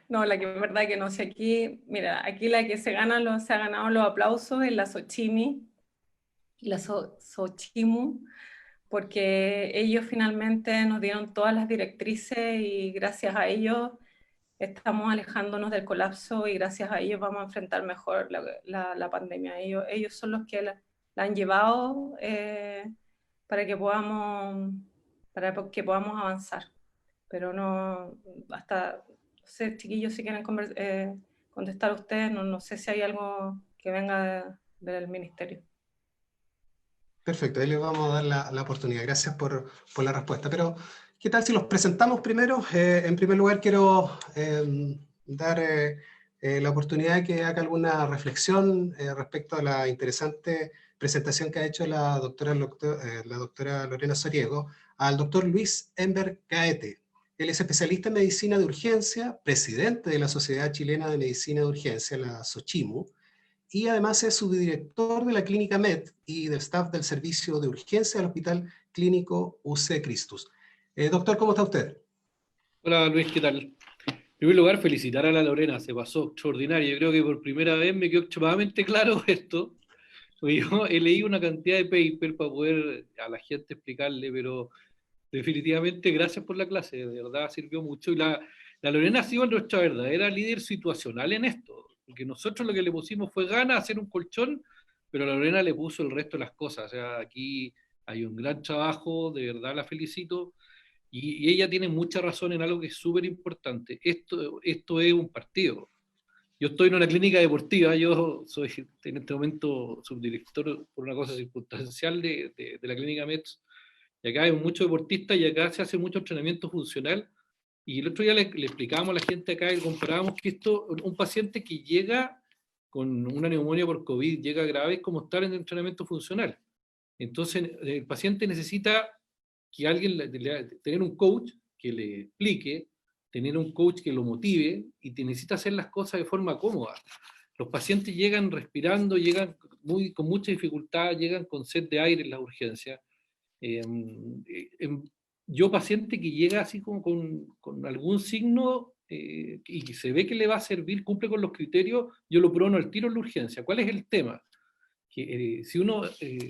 No, la verdad que no sé. Aquí, mira, aquí la que se ha ganado los aplausos es la Sochimi y la Sochimu, porque ellos finalmente nos dieron todas las directrices y gracias a ellos estamos alejándonos del colapso y gracias a ellos vamos a enfrentar mejor la pandemia. Ellos son los que la han llevado para que podamos avanzar. Pero no, hasta, no sé, chiquillos, si quieren contestar a ustedes, no sé si hay algo que venga del ministerio. Perfecto, ahí les vamos a dar la oportunidad. Gracias por la respuesta. Pero, ¿qué tal si los presentamos primero? En primer lugar, quiero dar la oportunidad de que haga alguna reflexión respecto a la interesante presentación que ha hecho la doctora Lorena Soriego al doctor Luis Enver Gaete. Él es especialista en medicina de urgencia, presidente de la Sociedad Chilena de Medicina de Urgencia, la SOCHIMU, y además es subdirector de la Clínica MED y del staff del Servicio de Urgencia del Hospital Clínico UC Christus. Doctor, ¿cómo está usted? Hola Luis, ¿qué tal? En primer lugar, felicitar a la Lorena, se pasó extraordinario. Yo creo que por primera vez me quedó extremadamente claro esto. Porque yo he leído una cantidad de papers para poder a la gente explicarle, pero definitivamente gracias por la clase, de verdad sirvió mucho. Y la Lorena ha sido nuestra verdadera líder situacional en esto, porque nosotros lo que le pusimos fue ganas de hacer un colchón, pero la Lorena le puso el resto de las cosas. O sea, aquí hay un gran trabajo, de verdad la felicito. Y ella tiene mucha razón en algo que es súper importante. Esto es un partido. Yo estoy en una clínica deportiva, yo soy en este momento subdirector por una cosa circunstancial de la clínica METS, y acá hay muchos deportistas y acá se hace mucho entrenamiento funcional. Y el otro día le explicábamos a la gente acá y comparábamos que un paciente que llega con una neumonía por COVID, llega grave, es como estar en entrenamiento funcional. Entonces el paciente necesita que alguien, tener un coach que le explique, tener un coach que lo motive y te necesita hacer las cosas de forma cómoda. Los pacientes llegan respirando, llegan con mucha dificultad, llegan con sed de aire en la urgencia. Eh, yo paciente que llega así como con algún signo y que se ve que le va a servir, cumple con los criterios, yo lo prono al tiro en la urgencia. ¿Cuál es el tema? Que si uno,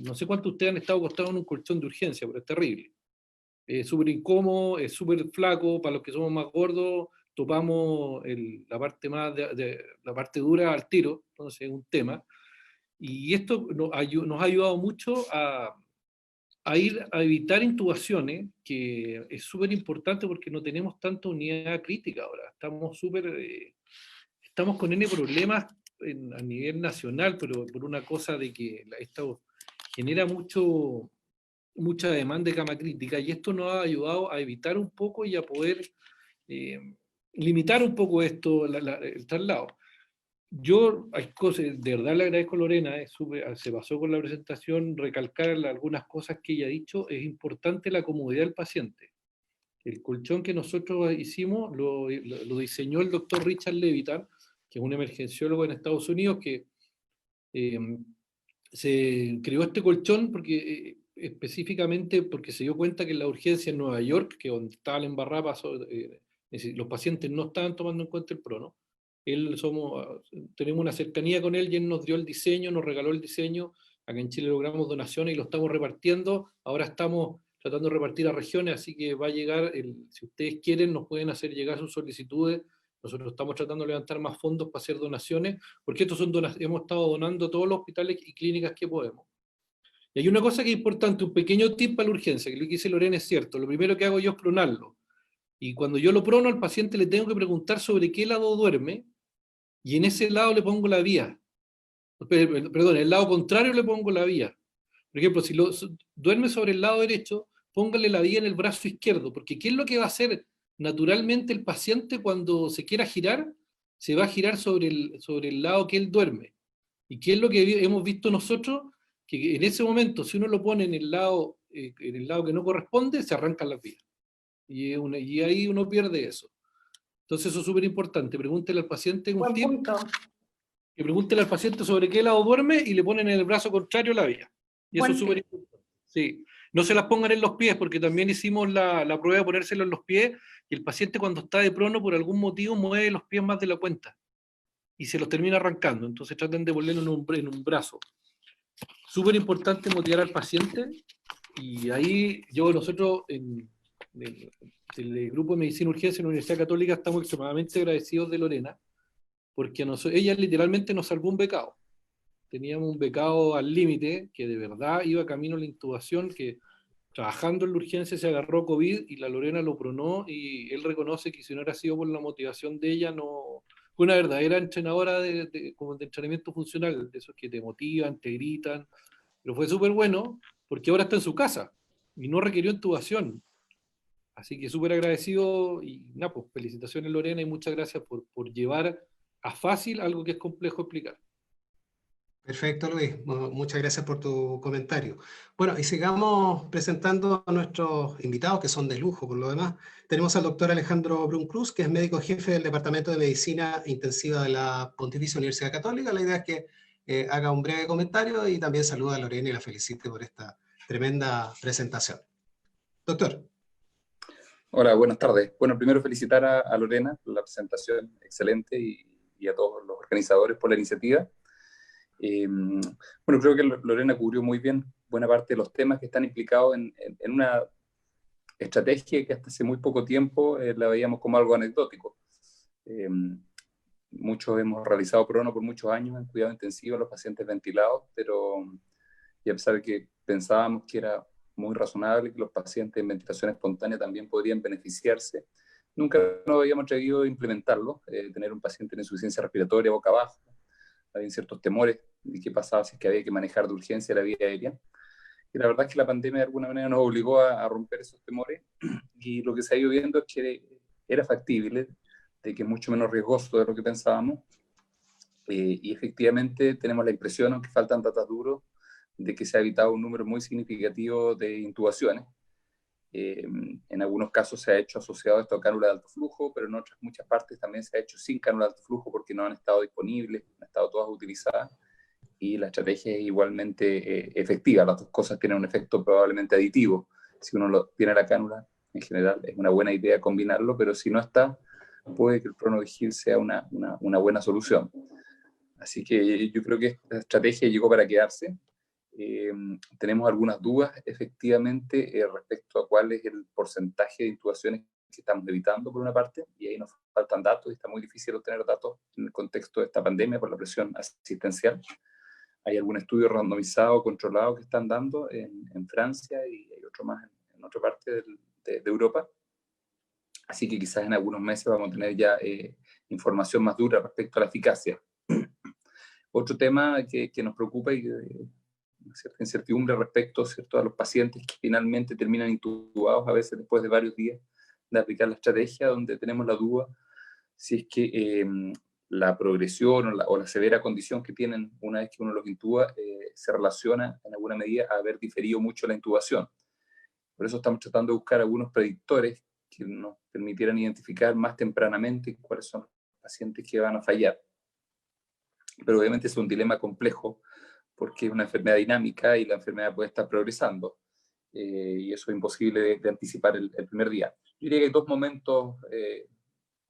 no sé cuántos de ustedes han estado acostados en un colchón de urgencia, pero es terrible. Es súper incómodo, es súper flaco, para los que somos más gordos, topamos la parte la parte dura al tiro, entonces es un tema. Y esto nos ha ayudado mucho a ir a evitar intubaciones, que es súper importante porque no tenemos tanta unidad crítica ahora. Estamos con N problemas a nivel nacional, pero por una cosa de que esto genera mucha demanda de cama crítica, y esto nos ha ayudado a evitar un poco y a poder eh, limitar un poco esto, el traslado. Yo, hay cosas, de verdad le agradezco a Lorena, se pasó con la presentación, recalcar algunas cosas que ella ha dicho. Es importante la comodidad del paciente. El colchón que nosotros hicimos lo diseñó el doctor Richard Levitan, que es un emergenciólogo en Estados Unidos, que eh, se creó este colchón porque específicamente porque se dio cuenta que en la urgencia en Nueva York, que donde estaba la embarrada, los pacientes no estaban tomando en cuenta el prono. Tenemos una cercanía con él y él nos dio el diseño, nos regaló el diseño. Acá en Chile logramos donaciones y lo estamos repartiendo. Ahora estamos tratando de repartir a regiones, así que va a llegar, si ustedes quieren, nos pueden hacer llegar sus solicitudes. Nosotros estamos tratando de levantar más fondos para hacer donaciones, porque hemos estado donando a todos los hospitales y clínicas que podemos. Y hay una cosa que es importante, un pequeño tip para la urgencia, que lo que dice Lorena es cierto. Lo primero que hago yo es pronarlo. Y cuando yo lo prono, al paciente le tengo que preguntar sobre qué lado duerme, y en ese lado le pongo la vía. Perdón, en el lado contrario le pongo la vía. Por ejemplo, si duerme sobre el lado derecho, póngale la vía en el brazo izquierdo, porque ¿qué es lo que va a hacer naturalmente el paciente cuando se quiera girar? Se va a girar sobre el lado que él duerme. ¿Y qué es lo que hemos visto nosotros? Que en ese momento, si uno lo pone en el lado que no corresponde, se arrancan las vías. Y ahí uno pierde eso. Entonces eso es súper importante. Pregúntele al paciente un Buen tip, punto. que pregúntele al paciente sobre qué lado duerme y le ponen en el brazo contrario la vía. Y eso es Buen súper tip. importante. Sí. No se las pongan en los pies, porque también hicimos la prueba de ponérselo en los pies, y el paciente cuando está de prono por algún motivo mueve los pies más de la cuenta y se los termina arrancando. Entonces traten de ponerlo en un brazo. Súper importante motivar al paciente, y ahí nosotros en el grupo de Medicina Urgencia en la Universidad Católica estamos extremadamente agradecidos de Lorena, porque ella literalmente nos salvó un becado. Teníamos un becado al límite, que de verdad iba camino a la intubación, que trabajando en la urgencia se agarró COVID y la Lorena lo pronó, y él reconoce que si no hubiera sido por la motivación de ella, no... Fue una verdadera entrenadora como de entrenamiento funcional, de esos que te motivan, te gritan, pero fue súper bueno porque ahora está en su casa y no requirió intubación. Así que súper agradecido y nada, pues felicitaciones Lorena y muchas gracias por llevar a fácil algo que es complejo explicar. Perfecto, Luis. Muchas gracias por tu comentario. Bueno, y sigamos presentando a nuestros invitados, que son de lujo por lo demás. Tenemos al doctor Alejandro Brun Cruz, que es médico jefe del Departamento de Medicina Intensiva de la Pontificia Universidad Católica. La idea es que haga un breve comentario y también saluda a Lorena y la felicite por esta tremenda presentación. Doctor. Hola, buenas tardes. Bueno, primero felicitar a Lorena por la presentación excelente y a todos los organizadores por la iniciativa. Bueno, creo que Lorena cubrió muy bien buena parte de los temas que están implicados en una estrategia que hasta hace muy poco tiempo la veíamos como algo anecdótico. Muchos hemos realizado prono por muchos años en cuidado intensivo a los pacientes ventilados, y a pesar de que pensábamos que era muy razonable que los pacientes en ventilación espontánea también podrían beneficiarse, nunca nos habíamos atrevido a implementarlo, tener un paciente en insuficiencia respiratoria boca abajo. Había ciertos temores de qué pasaba si es que había que manejar de urgencia la vía aérea. Y la verdad es que la pandemia de alguna manera nos obligó a romper esos temores, y lo que se ha ido viendo es que era factible, de que es mucho menos riesgoso de lo que pensábamos, y efectivamente tenemos la impresión, aunque faltan datos duros, de que se ha evitado un número muy significativo de intubaciones. En algunos casos se ha hecho asociado esto a cánula de alto flujo, pero en otras muchas partes también se ha hecho sin cánula de alto flujo porque no han estado disponibles, han estado todas utilizadas, y la estrategia es igualmente efectiva. Las dos cosas tienen un efecto probablemente aditivo. Si uno tiene la cánula, en general es una buena idea combinarlo, pero si no está, puede que el pronogil sea una buena solución. Así que yo creo que esta estrategia llegó para quedarse. Tenemos algunas dudas, efectivamente, respecto a cuál es el porcentaje de intubaciones que estamos evitando, por una parte, y ahí nos faltan datos, y está muy difícil obtener datos en el contexto de esta pandemia por la presión asistencial. Hay algún estudio randomizado, controlado que están dando en Francia, y hay otro más en otra parte de Europa. Así que quizás en algunos meses vamos a tener ya información más dura respecto a la eficacia. Otro tema que nos preocupa y cierta incertidumbre respecto, ¿cierto?, a los pacientes que finalmente terminan intubados, a veces después de varios días de aplicar la estrategia, donde tenemos la duda si es que la progresión o la severa condición que tienen una vez que uno los intuba se relaciona en alguna medida a haber diferido mucho la intubación. Por eso estamos tratando de buscar algunos predictores que nos permitieran identificar más tempranamente cuáles son los pacientes que van a fallar. Pero obviamente es un dilema complejo, porque es una enfermedad dinámica y la enfermedad puede estar progresando, y eso es imposible de anticipar el primer día. Yo diría que hay dos momentos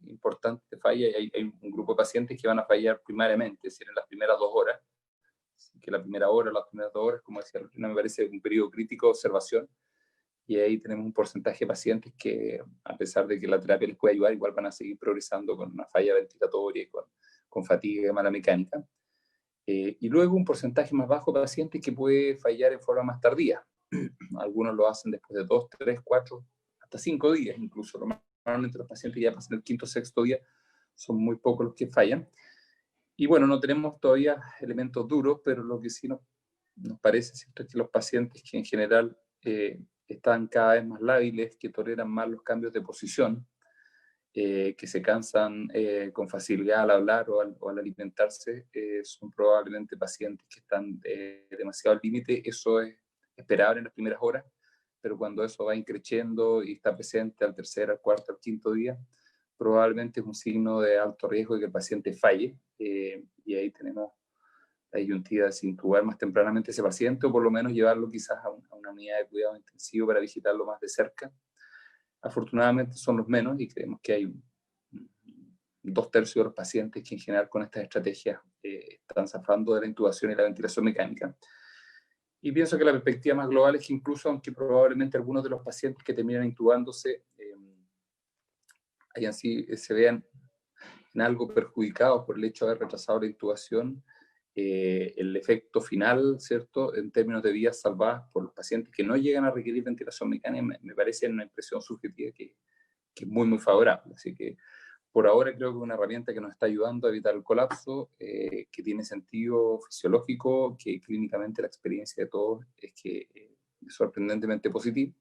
importantes de falla. Hay un grupo de pacientes que van a fallar primariamente, es decir, en las primeras 2 horas, que la primera hora, las primeras 2 horas, como decía, me parece un periodo crítico de observación, y ahí tenemos un porcentaje de pacientes que, a pesar de que la terapia les puede ayudar, igual van a seguir progresando con una falla ventilatoria y con fatiga y mala mecánica. Y luego un porcentaje más bajo de pacientes que puede fallar en forma más tardía. Algunos lo hacen después de 2, 3, 4, hasta 5 días incluso. Normalmente los pacientes ya pasan el quinto o sexto día, son muy pocos los que fallan. Y bueno, no tenemos todavía elementos duros, pero lo que sí nos parece, ¿cierto?, es que los pacientes que en general están cada vez más lábiles, que toleran más los cambios de posición, que se cansan con facilidad al hablar o al alimentarse, son probablemente pacientes que están demasiado al límite. Eso es esperable en las primeras horas, pero cuando eso va increciendo y está presente al tercer, al cuarto, al quinto día, probablemente es un signo de alto riesgo de que el paciente falle, y ahí tenemos la disyuntiva de si intubar más tempranamente a ese paciente o por lo menos llevarlo quizás a una unidad de cuidado intensivo para visitarlo más de cerca. Afortunadamente son los menos y creemos que hay 2/3 de los pacientes que en general con estas estrategias están zafando de la intubación y la ventilación mecánica. Y pienso que la perspectiva más global es que incluso aunque probablemente algunos de los pacientes que terminan intubándose se vean en algo perjudicados por el hecho de haber retrasado la intubación, el efecto final, ¿cierto?, en términos de vidas salvadas por los pacientes que no llegan a requerir ventilación mecánica, me parece una impresión subjetiva que es muy, muy favorable. Así que por ahora creo que es una herramienta que nos está ayudando a evitar el colapso, que tiene sentido fisiológico, que clínicamente la experiencia de todos es que es sorprendentemente positiva.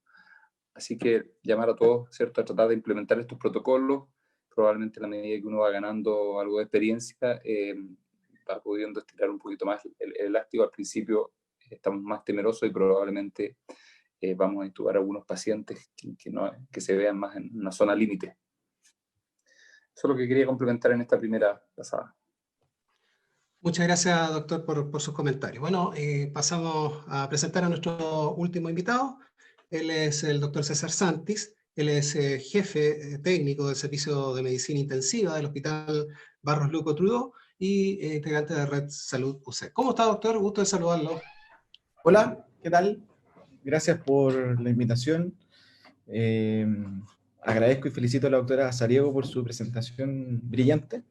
Así que llamar a todos, ¿cierto?, a tratar de implementar estos protocolos. Probablemente a la medida que uno va ganando algo de experiencia, va pudiendo estirar un poquito más el elástico. Al principio estamos más temerosos y probablemente vamos a intubar a algunos pacientes que se vean más en una zona límite. Eso es lo que quería complementar en esta primera pasada. Muchas gracias, doctor, por sus comentarios. Bueno, pasamos a presentar a nuestro último invitado. Él es el doctor César Santis. Él es jefe técnico del Servicio de Medicina Intensiva del Hospital Barros Luco Trudeau y integrante de Red Salud UC. ¿Cómo está, doctor? Gusto de saludarlo. Hola, ¿qué tal? Gracias por la invitación. Agradezco y felicito a la doctora Sariego por su presentación brillante.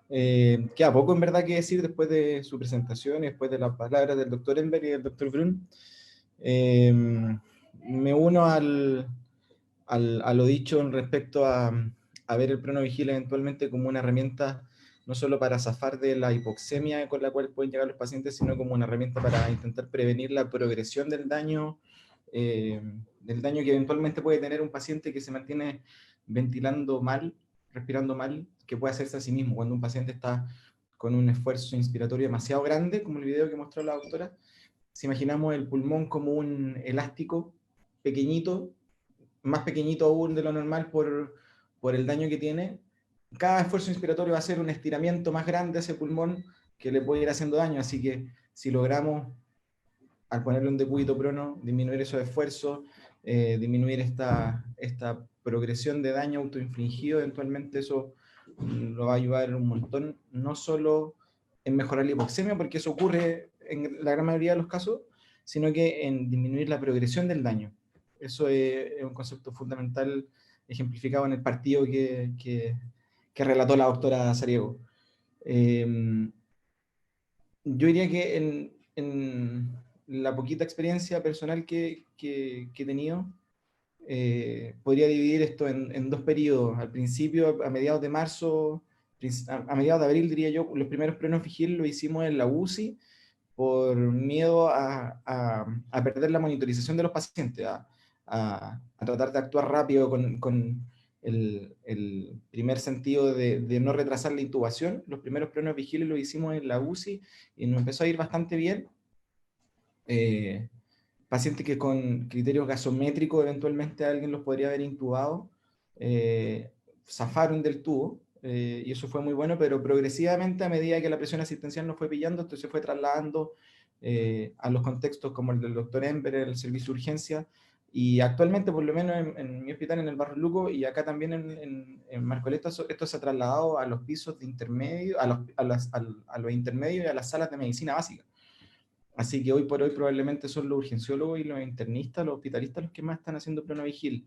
Queda poco en verdad que decir después de su presentación y después de las palabras del doctor Enver y del doctor Brun. Me uno a lo dicho en respecto a ver el PronoVigil eventualmente como una herramienta no solo para zafar de la hipoxemia con la cual pueden llegar los pacientes, sino como una herramienta para intentar prevenir la progresión del daño que eventualmente puede tener un paciente que se mantiene ventilando mal, respirando mal, que puede hacerse a sí mismo. Cuando un paciente está con un esfuerzo inspiratorio demasiado grande, como el video que mostró la doctora, si imaginamos el pulmón como un elástico pequeñito, más pequeñito aún de lo normal por el daño que tiene, cada esfuerzo inspiratorio va a ser un estiramiento más grande a ese pulmón que le puede ir haciendo daño. Así que si logramos, al ponerle un decúbito prono, disminuir esos esfuerzos, disminuir esta progresión de daño autoinfligido, eventualmente eso lo va a ayudar un montón, no solo en mejorar la hipoxemia, porque eso ocurre en la gran mayoría de los casos, sino que en disminuir la progresión del daño. Eso es un concepto fundamental ejemplificado en el partido que relató la doctora Sariego. Yo diría que en la poquita experiencia personal que he tenido, podría dividir esto en 2 periodos. Al principio, a mediados de marzo, a mediados de abril, diría yo, los primeros PronoVigil lo hicimos en la UCI por miedo a perder la monitorización de los pacientes, a tratar de actuar rápido con el primer sentido de no retrasar la intubación. Los primeros PronoVigil lo hicimos en la UCI y nos empezó a ir bastante bien. Pacientes que con criterios gasométricos eventualmente alguien los podría haber intubado, zafaron del tubo, y eso fue muy bueno, pero progresivamente a medida que la presión asistencial nos fue pillando, esto se fue trasladando a los contextos como el del doctor Ember, el servicio de urgencia, y actualmente, por lo menos en mi hospital, en el Barros Luco, y acá también en Marcoleta, esto se ha trasladado a los pisos de intermedio, a los intermedios y a las salas de medicina básica. Así que hoy por hoy probablemente son los urgenciólogos y los internistas, los hospitalistas, los que más están haciendo PronoVigil.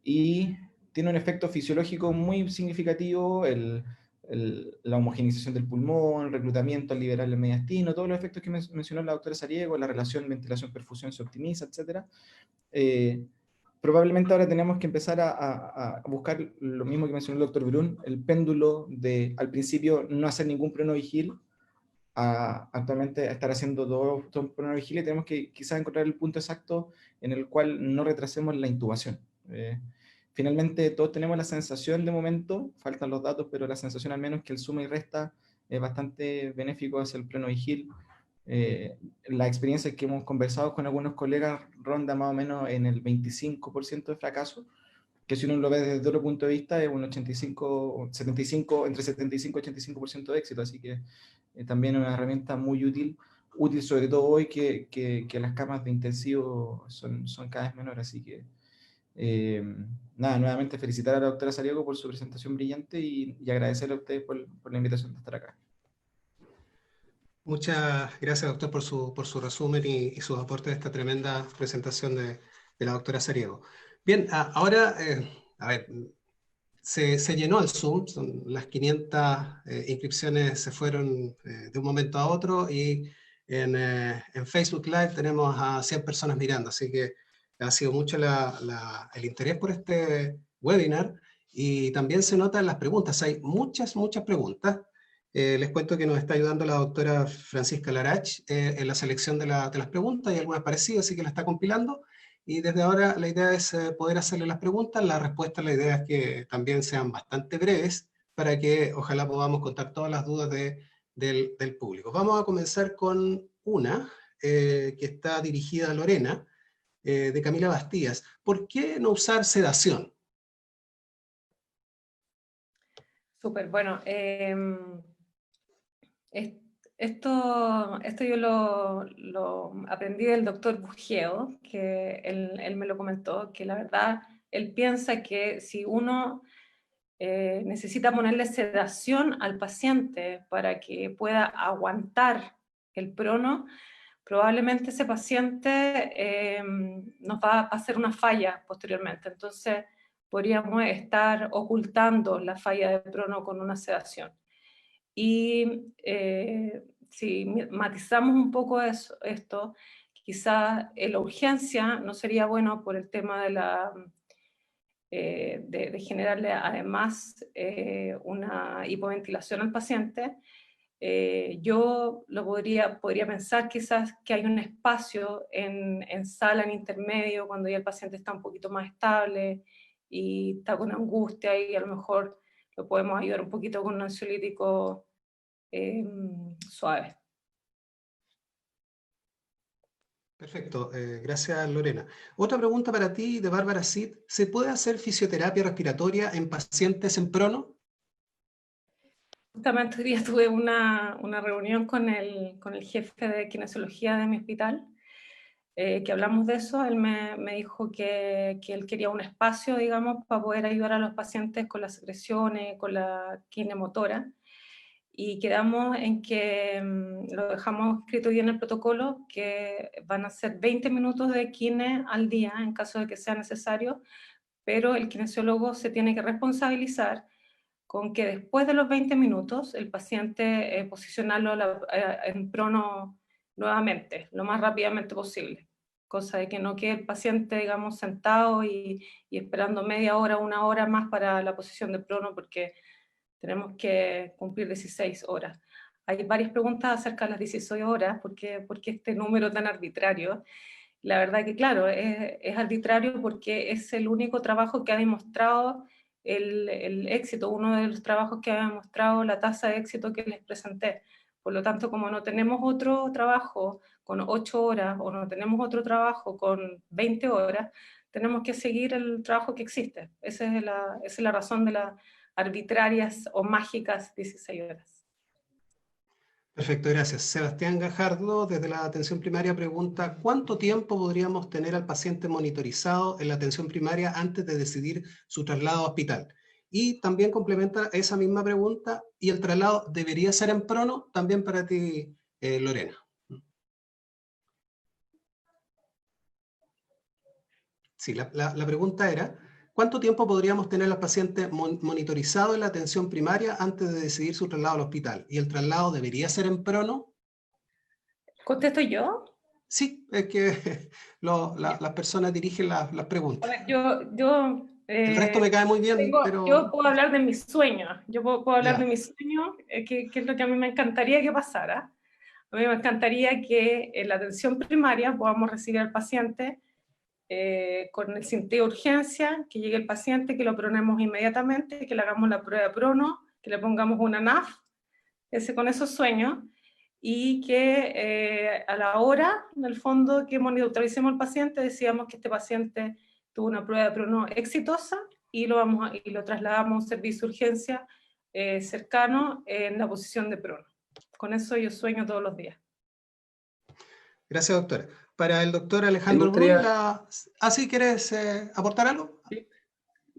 Y tiene un efecto fisiológico muy significativo, la homogenización del pulmón, el reclutamiento al liberar el mediastino, todos los efectos que mencionó la doctora Sariego, la relación ventilación-perfusión se optimiza, etc. Probablemente ahora tenemos que empezar a buscar lo mismo que mencionó el doctor Brun, el péndulo de al principio no hacer ningún PronoVigil, actualmente a estar haciendo todo pronovigilia, y tenemos que quizás encontrar el punto exacto en el cual no retrasemos la intubación. Finalmente, todos tenemos la sensación de momento, faltan los datos, pero la sensación al menos que el suma y resta es bastante benéfico hacia el pronovigil. La experiencia que hemos conversado con algunos colegas ronda más o menos en el 25% de fracaso, que si uno lo ve desde otro punto de vista es un 85, 75, entre 75 y 85% de éxito, así que también es una herramienta muy útil sobre todo hoy que las camas de intensivo son cada vez menores, así que nada, nuevamente felicitar a la doctora Sariago por su presentación brillante y agradecer a ustedes por la invitación de estar acá. Muchas gracias, doctor, por su resumen y sus aportes a esta tremenda presentación de la doctora Sariego. Bien, ahora, a ver, se llenó el Zoom, las 500 inscripciones se fueron de un momento a otro, y en Facebook Live tenemos a 100 personas mirando, así que ha sido mucho el interés por este webinar, y también se nota en las preguntas, hay muchas preguntas. Les cuento que nos está ayudando la doctora Francisca Larach en la selección de las preguntas, hay algunas parecidas, así que la está compilando, y desde ahora la idea es poder hacerle las preguntas. La respuesta, la idea es que también sean bastante breves, para que ojalá podamos contar todas las dudas del público. Vamos a comenzar con una que está dirigida a Lorena, de Camila Bastías. ¿Por qué no usar sedación? Súper, bueno, esto yo lo aprendí del doctor Bugeo, que él me lo comentó, que la verdad, él piensa que si uno necesita ponerle sedación al paciente para que pueda aguantar el prono, probablemente ese paciente nos va a hacer una falla posteriormente. Entonces, podríamos estar ocultando la falla de prono con una sedación. Y si matizamos un poco esto, quizás la urgencia no sería bueno por el tema de generarle además una hipoventilación al paciente. Yo podría pensar quizás que hay un espacio en sala, en intermedio, cuando ya el paciente está un poquito más estable y está con angustia, y a lo mejor lo podemos ayudar un poquito con un ansiolítico suave. Perfecto, gracias Lorena. Otra pregunta para ti, de Bárbara Cid. ¿Se puede hacer fisioterapia respiratoria en pacientes en prono? Justamente hoy día tuve una reunión con el jefe de kinesiología de mi hospital, que hablamos de eso. Él me dijo que él quería un espacio, digamos, para poder ayudar a los pacientes con las secreciones, con la kinemotora, y quedamos en que lo dejamos escrito ya en el protocolo, que van a ser 20 minutos de kine al día en caso de que sea necesario, pero el kinesiólogo se tiene que responsabilizar con que después de los 20 minutos el paciente posicionarlo en prono nuevamente, lo más rápidamente posible, cosa de que no quede el paciente, digamos, sentado y esperando media hora, una hora más para la posición de prono, porque tenemos que cumplir 16 horas. Hay varias preguntas acerca de las 16 horas, ¿por qué este número tan arbitrario? La verdad que, claro, es arbitrario porque es el único trabajo que ha demostrado el éxito, uno de los trabajos que ha demostrado la tasa de éxito que les presenté. Por lo tanto, como no tenemos otro trabajo con 8 horas o no tenemos otro trabajo con 20 horas, tenemos que seguir el trabajo que existe. Esa es la razón de las arbitrarias o mágicas 16 horas. Perfecto, gracias. Sebastián Gajardo, desde la atención primaria, pregunta: ¿cuánto tiempo podríamos tener al paciente monitorizado en la atención primaria antes de decidir su traslado a hospital? Y también complementa esa misma pregunta: ¿y el traslado debería ser en prono? También para ti, Lorena. Sí, la pregunta era: ¿cuánto tiempo podríamos tener al paciente monitorizado en la atención primaria antes de decidir su traslado al hospital? ¿Y el traslado debería ser en prono? ¿Contesto yo? Sí, es que las personas dirigen las preguntas. A ver, yo El resto me cae muy bien, yo pero... puedo hablar de mis sueños, yo puedo hablar de Ya, mis sueños, que es lo que a mí me encantaría que pasara. A mí me encantaría que en la atención primaria podamos recibir al paciente con el sentido de urgencia, que llegue el paciente, que lo pronemos inmediatamente, que le hagamos la prueba de prono, que le pongamos una NAF, con esos sueños, y que a la hora, en el fondo, que monitoricemos al paciente, decíamos que este paciente tuvo una prueba de prono exitosa y lo trasladamos a un servicio de urgencia cercano en la posición de prono. Con eso yo sueño todos los días. Gracias, doctora. Para el doctor Alejandro Brull, ¿sí quieres aportar algo? Sí.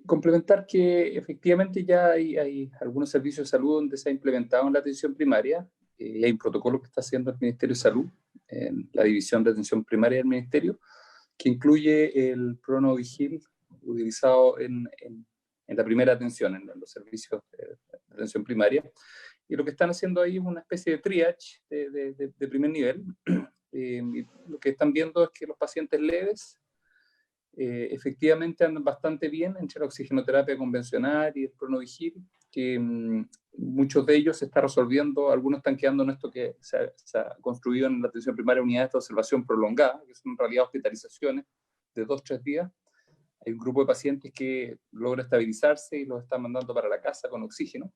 Complementar que efectivamente ya hay algunos servicios de salud donde se ha implementado en la atención primaria, y hay un protocolo que está haciendo el Ministerio de Salud, en la División de Atención Primaria del Ministerio, que incluye el PronoVigil utilizado en la primera atención, en los servicios de atención primaria. Y lo que están haciendo ahí es una especie de triage de primer nivel. Y lo que están viendo es que los pacientes leves efectivamente andan bastante bien entre la oxigenoterapia convencional y el PronoVigil, que muchos de ellos se está resolviendo, algunos están quedando en esto que se ha construido en la atención primaria, unidades de observación prolongada, que son en realidad hospitalizaciones de 2-3 días. Hay un grupo de pacientes que logra estabilizarse y los está mandando para la casa con oxígeno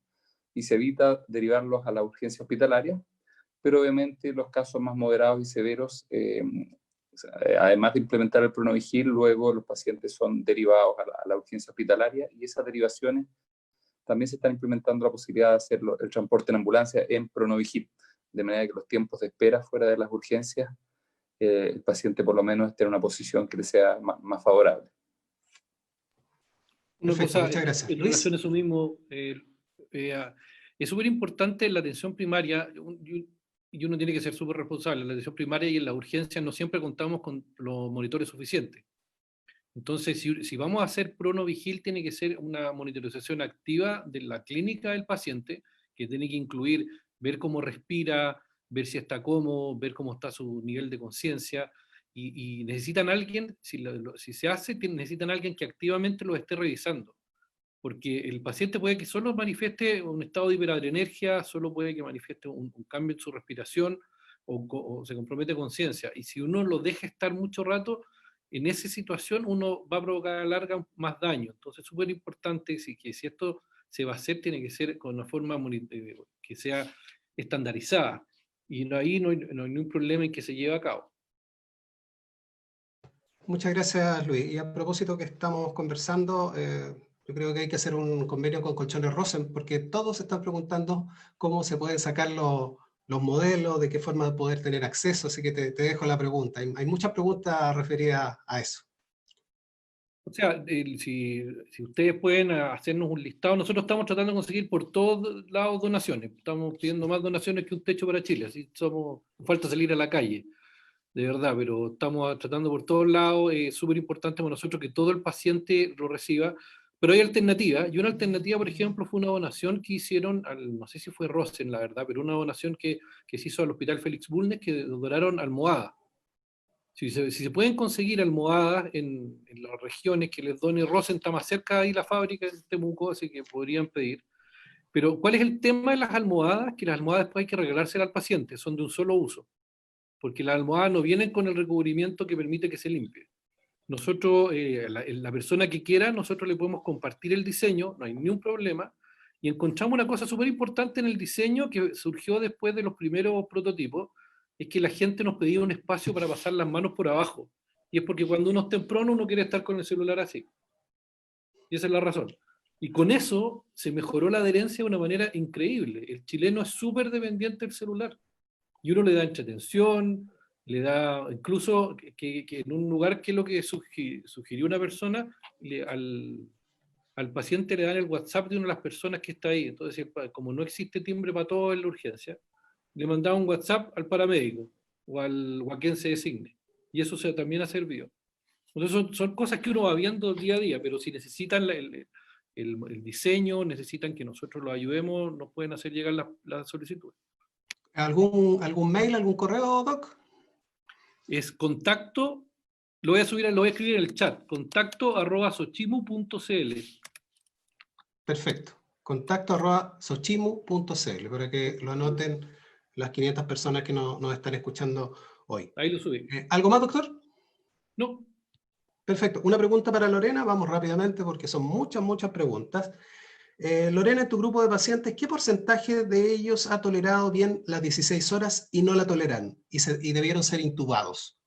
y se evita derivarlos a la urgencia hospitalaria, pero obviamente los casos más moderados y severos, además de implementar el PronoVigil, luego los pacientes son derivados a la urgencia hospitalaria, y esas derivaciones también se están implementando la posibilidad de hacer el transporte en ambulancia en PronoVigil, de manera que los tiempos de espera fuera de las urgencias, el paciente por lo menos esté en una posición que le sea más favorable. Una cosa, muchas gracias. en relación a eso mismo, es súper importante en la atención primaria, y uno tiene que ser súper responsable. En la atención primaria y en la urgencia no siempre contamos con los monitores suficientes. Entonces, si vamos a hacer PronoVigil, tiene que ser una monitorización activa de la clínica del paciente, que tiene que incluir ver cómo respira, ver si está cómodo, ver cómo está su nivel de conciencia, y necesitan alguien, si se hace, necesitan alguien que activamente lo esté revisando. Porque el paciente puede que solo manifieste un estado de hiperadrenergia, solo puede que manifieste un cambio en su respiración, o se compromete conciencia. Y si uno lo deja estar mucho rato, en esa situación uno va a provocar a la larga más daño. Entonces es súper importante que si esto se va a hacer, tiene que ser con una forma que sea estandarizada. Y ahí no hay ningún problema en que se lleve a cabo. Muchas gracias, Luis. Y a propósito que estamos conversando, yo creo que hay que hacer un convenio con Colchones Rosen, porque todos están preguntando cómo se pueden sacar los modelos, de qué forma poder tener acceso, así que te dejo la pregunta. Hay muchas preguntas referidas a eso. O sea, si ustedes pueden hacernos un listado, nosotros estamos tratando de conseguir por todos lados donaciones, estamos pidiendo más donaciones que un techo para Chile, así falta salir a la calle, de verdad, pero estamos tratando por todos lados. Es súper importante para nosotros que todo el paciente lo reciba, pero hay alternativas, y una alternativa, por ejemplo, fue una donación que hicieron, no sé si fue Rosen, la verdad, pero una donación que se hizo al Hospital Félix Bulnes, que donaron almohadas. Si se pueden conseguir almohadas en las regiones que les done Rosen, está más cerca ahí la fábrica de Temuco, así que podrían pedir. Pero ¿cuál es el tema de las almohadas? Que las almohadas después hay que regalárselas al paciente, son de un solo uso, porque las almohadas no vienen con el recubrimiento que permite que se limpie. Nosotros, la persona que quiera, nosotros le podemos compartir el diseño, no hay ningún problema, y encontramos una cosa súper importante en el diseño que surgió después de los primeros prototipos, es que la gente nos pedía un espacio para pasar las manos por abajo, y es porque cuando uno está en prono uno quiere estar con el celular así, y esa es la razón. Y con eso se mejoró la adherencia de una manera increíble. El chileno es súper dependiente del celular, y uno le da entretención, le da, incluso que en un lugar que es lo que sugirió una persona, al paciente le dan el WhatsApp de una de las personas que está ahí. Entonces, como no existe timbre para todo en la urgencia, le mandaba un WhatsApp al paramédico o a quien se designe. Y eso también ha servido. Entonces son cosas que uno va viendo día a día, pero si necesitan el diseño, necesitan que nosotros los ayudemos, nos pueden hacer llegar la solicitud. ¿Algún mail, algún correo, Doc? Es contacto, lo voy a escribir en el chat, contacto@sochimu.cl. Perfecto, contacto@sochimu.cl, para que lo anoten las 500 personas que nos están escuchando hoy. Ahí lo subí. ¿Algo más, doctor? No. Perfecto. Una pregunta para Lorena, vamos rápidamente porque son muchas preguntas. Lorena, en tu grupo de pacientes, ¿qué porcentaje de ellos ha tolerado bien las 16 horas y no la toleran y debieron ser intubados?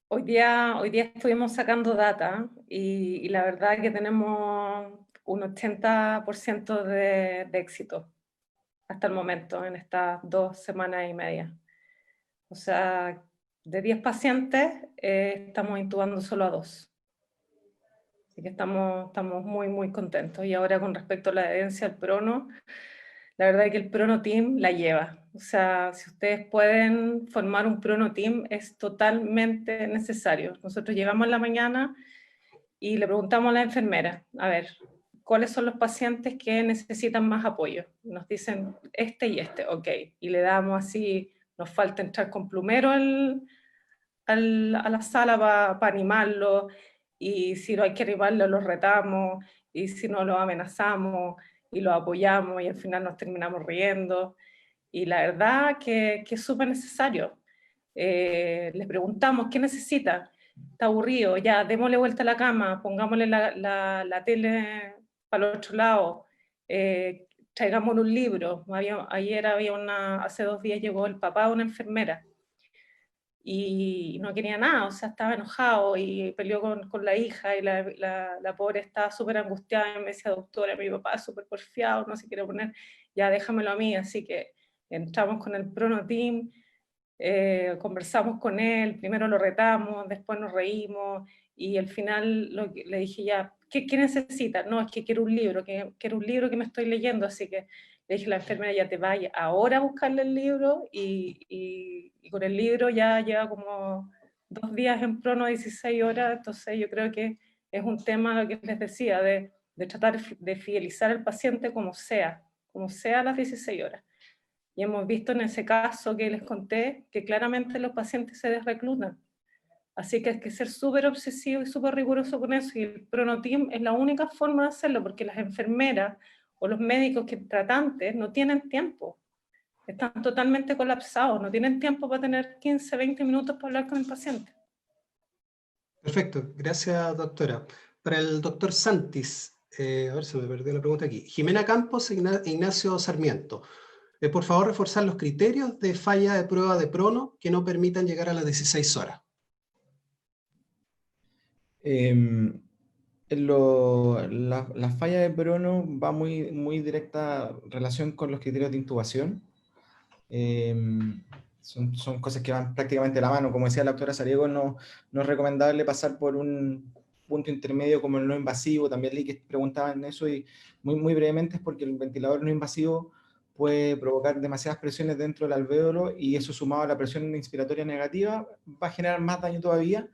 Hoy día estuvimos sacando data y la verdad que tenemos un 80% de éxito hasta el momento en estas 2 semanas y media. O sea, de 10 pacientes estamos intubando solo a 2. Así que estamos muy contentos. Y ahora con respecto a la adherencia al prono, la verdad es que el prono team la lleva. O sea, si ustedes pueden formar un prono team, es totalmente necesario. Nosotros llegamos en la mañana y le preguntamos a la enfermera, a ver, ¿cuáles son los pacientes que necesitan más apoyo? Nos dicen este y este, ok. Y le damos así, nos falta entrar con plumero a la sala para animarlo, y si no hay que animarlo, los retamos, y si no, los amenazamos y los apoyamos, y al final nos terminamos riendo. Y la verdad que es súper necesario. Les preguntamos, ¿qué necesita? Está aburrido, ya, démosle vuelta a la cama, pongámosle la tele para el otro lado, traigámosle un libro. Hace 2 días llegó el papá de una enfermera, y no quería nada, o sea, estaba enojado y peleó con la hija, y la pobre estaba súper angustiada, y me decía, doctora, mi papá es súper porfiado, no se quiere poner, ya déjamelo a mí. Así que entramos con el Prono Team, conversamos con él, primero lo retamos, después nos reímos, y al final le dije, ya, ¿qué necesita? No, es que quiero un libro, quiero un libro que me estoy leyendo. Así que le dije a la enfermera, ya te vaya ahora a buscarle el libro, y con el libro ya lleva como 2 días en prono, 16 horas, entonces yo creo que es un tema, lo que les decía, de tratar de fidelizar al paciente como sea las 16 horas. Y hemos visto en ese caso que les conté que claramente los pacientes se desreclutan. Así que hay que ser súper obsesivo y súper riguroso con eso, y el pronoteam es la única forma de hacerlo, porque las enfermeras o los médicos tratantes no tienen tiempo. Están totalmente colapsados, no tienen tiempo para tener 15, 20 minutos para hablar con el paciente. Perfecto, gracias, doctora. Para el doctor Santis, a ver, se me perdió la pregunta aquí. Jimena Campos e Ignacio Sarmiento. Por favor, reforzar los criterios de falla de prueba de prono que no permitan llegar a las 16 horas. La falla de prono va muy directa relación con los criterios de intubación. Son cosas que van prácticamente de la mano. Como decía la doctora Sariego, no es recomendable pasar por un punto intermedio como el no invasivo. También leí que preguntaban eso, y muy brevemente es porque el ventilador no invasivo puede provocar demasiadas presiones dentro del alvéolo, y eso, sumado a la presión inspiratoria negativa, va a generar más daño todavía.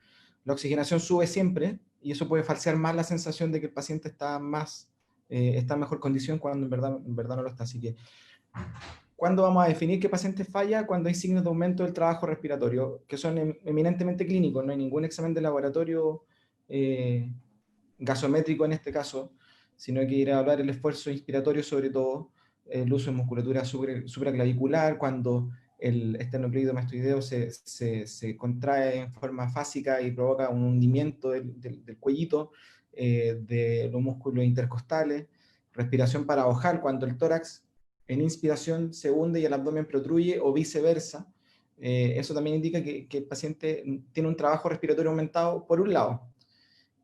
La oxigenación sube siempre, y eso puede falsear más la sensación de que el paciente está en mejor condición, cuando en verdad no lo está. Así que, ¿cuándo vamos a definir qué paciente falla? Cuando hay signos de aumento del trabajo respiratorio, que son eminentemente clínicos. No hay ningún examen de laboratorio gasométrico en este caso, sino que ir a hablar el esfuerzo inspiratorio, sobre todo el uso de musculatura supraclavicular, cuando el esternocleido mastoideo se contrae en forma fásica y provoca un hundimiento del cuellito, de los músculos intercostales. Respiración paradojal, cuando el tórax en inspiración se hunde y el abdomen protruye, o viceversa. Eso también indica que el paciente tiene un trabajo respiratorio aumentado, por un lado.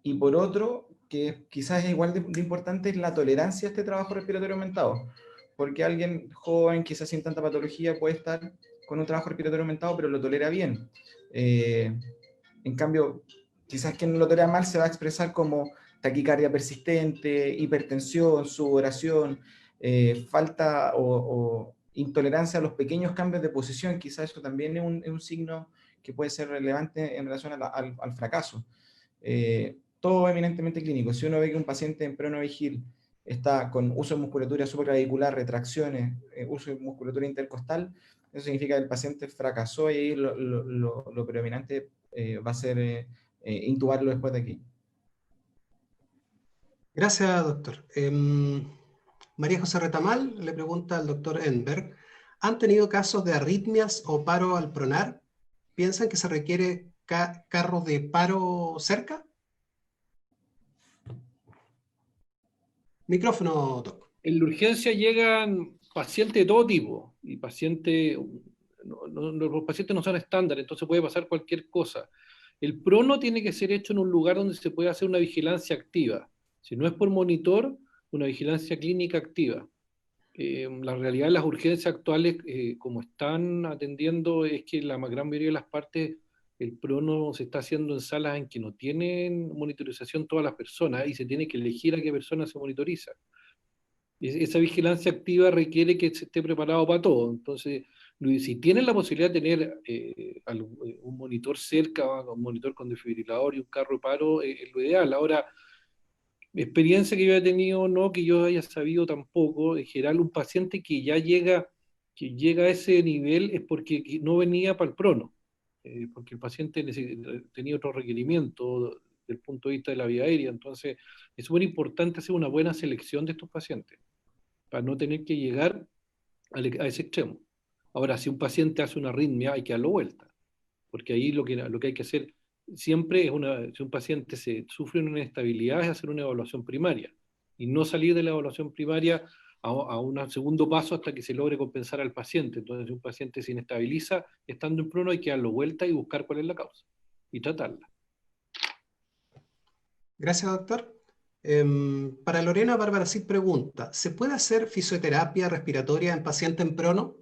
Y por otro, que quizás es igual de importante, es la tolerancia a este trabajo respiratorio aumentado. Porque alguien joven, quizás sin tanta patología, puede estar con un trabajo respiratorio aumentado, pero lo tolera bien. En cambio, quizás quien lo tolera mal se va a expresar como taquicardia persistente, hipertensión, sudoración, falta o intolerancia a los pequeños cambios de posición. Quizás eso también es un signo que puede ser relevante en relación al fracaso. Todo eminentemente clínico. Si uno ve que un paciente en prenovigil está con uso de musculatura supraclavicular, retracciones, uso de musculatura intercostal, eso significa que el paciente fracasó, y ahí lo predominante va a ser intubarlo después de aquí. Gracias, doctor. María José Retamal le pregunta al doctor Enberg, ¿han tenido casos de arritmias o paro al pronar? ¿Piensan que se requiere carro de paro cerca? Micrófono, doc. En la urgencia llegan pacientes de todo tipo, y pacientes, los pacientes no son estándar, entonces puede pasar cualquier cosa. El prono tiene que ser hecho en un lugar donde se pueda hacer una vigilancia activa. Si no es por monitor, una vigilancia clínica activa. La realidad de las urgencias actuales, como están atendiendo, es que la gran mayoría de las partes, el prono se está haciendo en salas en que no tienen monitorización todas las personas y se tiene que elegir a qué persona se monitoriza. Esa vigilancia activa requiere que se esté preparado para todo. Entonces, si tienen la posibilidad de tener un monitor cerca, un monitor con desfibrilador y un carro de paro, es lo ideal. Ahora, experiencia que yo he tenido, no que yo haya sabido tampoco, en general un paciente que llega a ese nivel es porque no venía para el prono, porque el paciente tenía otro requerimiento desde el punto de vista de la vía aérea. Entonces, es muy importante hacer una buena selección de estos pacientes para no tener que llegar a ese extremo. Ahora, si un paciente hace una arritmia, hay que darlo vuelta, porque ahí lo que hay que hacer siempre es si un paciente sufre una inestabilidad, es hacer una evaluación primaria, y no salir de la evaluación primaria a un segundo paso hasta que se logre compensar al paciente. Entonces, si un paciente se inestabiliza, estando en prono, hay que darlo vuelta y buscar cuál es la causa, y tratarla. Gracias, doctor. Para Lorena, Bárbara Cid pregunta, ¿se puede hacer fisioterapia respiratoria en paciente en prono?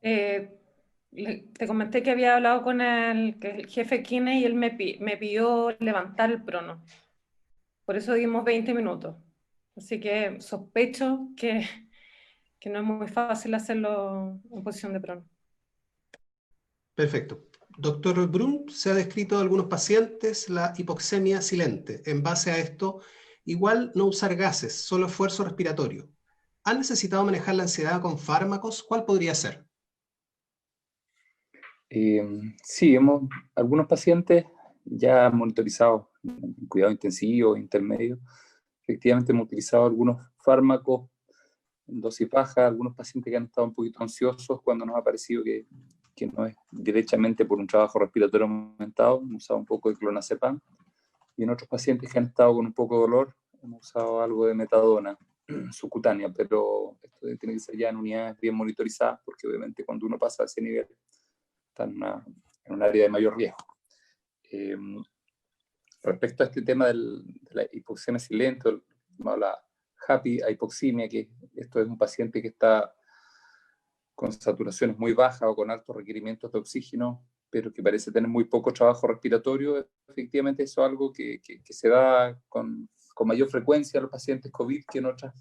Te comenté que había hablado con el jefe Kine y él me pidió levantar el prono. Por eso dimos 20 minutos. Así que sospecho que no es muy fácil hacerlo en posición de prono. Perfecto. Doctor Brun, se ha descrito en algunos pacientes la hipoxemia silente. En base a esto, igual no usar gases, solo esfuerzo respiratorio. ¿Han necesitado manejar la ansiedad con fármacos? ¿Cuál podría ser? Sí, algunos pacientes ya monitorizados en cuidado intensivo, intermedio, efectivamente hemos utilizado algunos fármacos en dosis baja, algunos pacientes que han estado un poquito ansiosos cuando nos ha parecido que no es derechamente por un trabajo respiratorio aumentado, hemos usado un poco de clonazepam, y en otros pacientes que han estado con un poco de dolor, hemos usado algo de metadona subcutánea, pero esto tiene que ser ya en unidades bien monitorizadas, porque obviamente cuando uno pasa a ese nivel está en un área de mayor riesgo. Respecto a este tema de la hipoxemia silente, la happy hipoxemia, que esto es un paciente que está con saturaciones muy bajas o con altos requerimientos de oxígeno, pero que parece tener muy poco trabajo respiratorio, efectivamente eso es algo que se da con mayor frecuencia en los pacientes COVID que en otras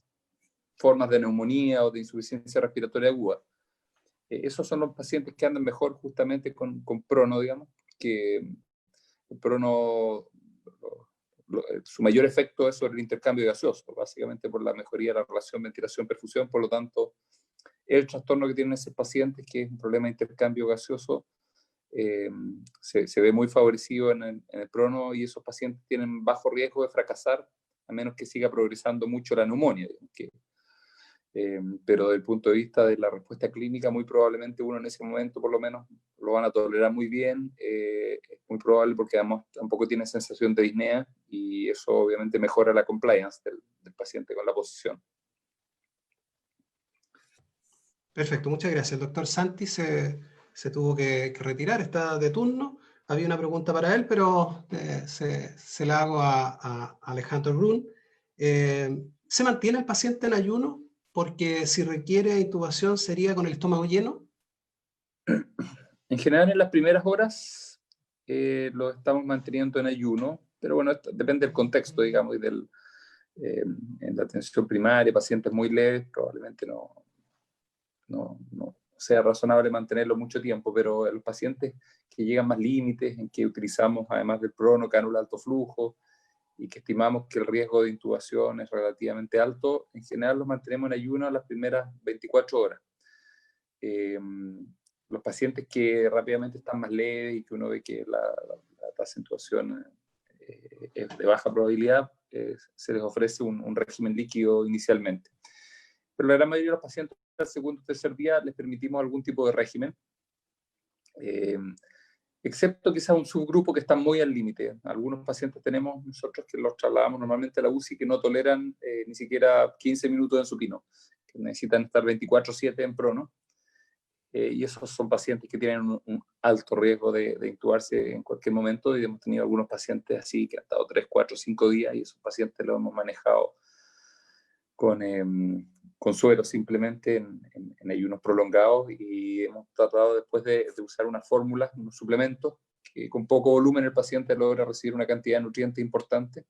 formas de neumonía o de insuficiencia respiratoria aguda. Esos son los pacientes que andan mejor justamente con prono, digamos, que el prono, su mayor efecto es sobre el intercambio gaseoso, básicamente por la mejoría de la relación ventilación-perfusión. Por lo tanto, el trastorno que tienen esos pacientes, que es un problema de intercambio gaseoso, se ve muy favorecido en el prono, y esos pacientes tienen bajo riesgo de fracasar, a menos que siga progresando mucho la neumonía, pero desde el punto de vista de la respuesta clínica, muy probablemente uno en ese momento por lo menos lo van a tolerar muy bien, es muy probable porque además tampoco tiene sensación de disnea, y eso obviamente mejora la compliance del paciente con la posición. Perfecto, muchas gracias. El doctor Santi se tuvo que retirar, está de turno. Había una pregunta para él, pero se la hago a Alejandro Brun. ¿Se mantiene el paciente en ayuno? Porque si requiere intubación, ¿sería con el estómago lleno? En general, en las primeras horas lo estamos manteniendo en ayuno, pero bueno, depende del contexto, digamos, y en la atención primaria, pacientes muy leves, probablemente no sea razonable mantenerlo mucho tiempo, pero los pacientes que llegan más límites, en que utilizamos además del prono, cánula alto flujo, y que estimamos que el riesgo de intubación es relativamente alto, en general los mantenemos en ayuno las primeras 24 horas. Los pacientes que rápidamente están más leves y que uno ve que la acentuación es de baja probabilidad, se les ofrece un régimen líquido inicialmente. Pero la gran mayoría de los pacientes al segundo o tercer día les permitimos algún tipo de régimen, excepto quizás un subgrupo que está muy al límite. Algunos pacientes tenemos nosotros que los trasladamos normalmente a la UCI que no toleran ni siquiera 15 minutos en supino, que necesitan estar 24/7 en prono, y esos son pacientes que tienen un alto riesgo de intubarse en cualquier momento, y hemos tenido algunos pacientes así que han estado 3, 4, 5 días, y esos pacientes los hemos manejado con suero simplemente en ayunos prolongados, y hemos tratado después de usar unas fórmulas, unos suplementos, que con poco volumen el paciente logra recibir una cantidad de nutrientes importante.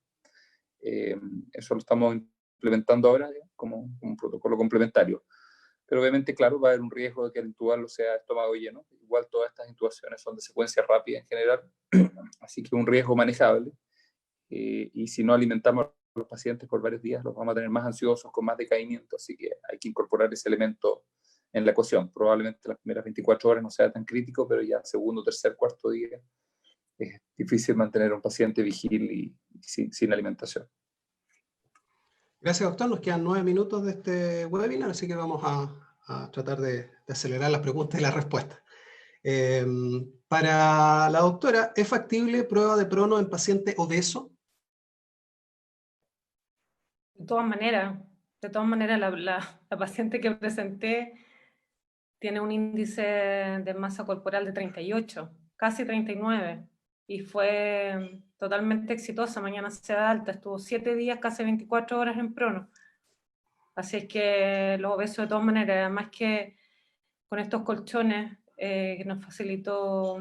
Eso lo estamos implementando ahora como un protocolo complementario. Pero obviamente, claro, va a haber un riesgo de que al intubarlo sea estómago lleno. Igual todas estas intubaciones son de secuencia rápida en general, así que un riesgo manejable. Y si no alimentamos a los pacientes por varios días, los vamos a tener más ansiosos, con más decaimiento, así que hay que incorporar ese elemento en la ecuación. Probablemente las primeras 24 horas no sea tan crítico, pero ya segundo, tercer, cuarto día es difícil mantener a un paciente vigil y sin alimentación. Gracias, doctor. Nos quedan 9 minutos de este webinar, así que vamos a tratar de acelerar las preguntas y las respuestas. Para la doctora, ¿es factible prueba de prono en paciente obeso? De todas maneras, la paciente que presenté tiene un índice de masa corporal de 38, casi 39, y fue totalmente exitosa. Mañana se da alta, estuvo 7 días, casi 24 horas en prono. Así es que los obesos, de todas maneras, además que con estos colchones que nos facilitó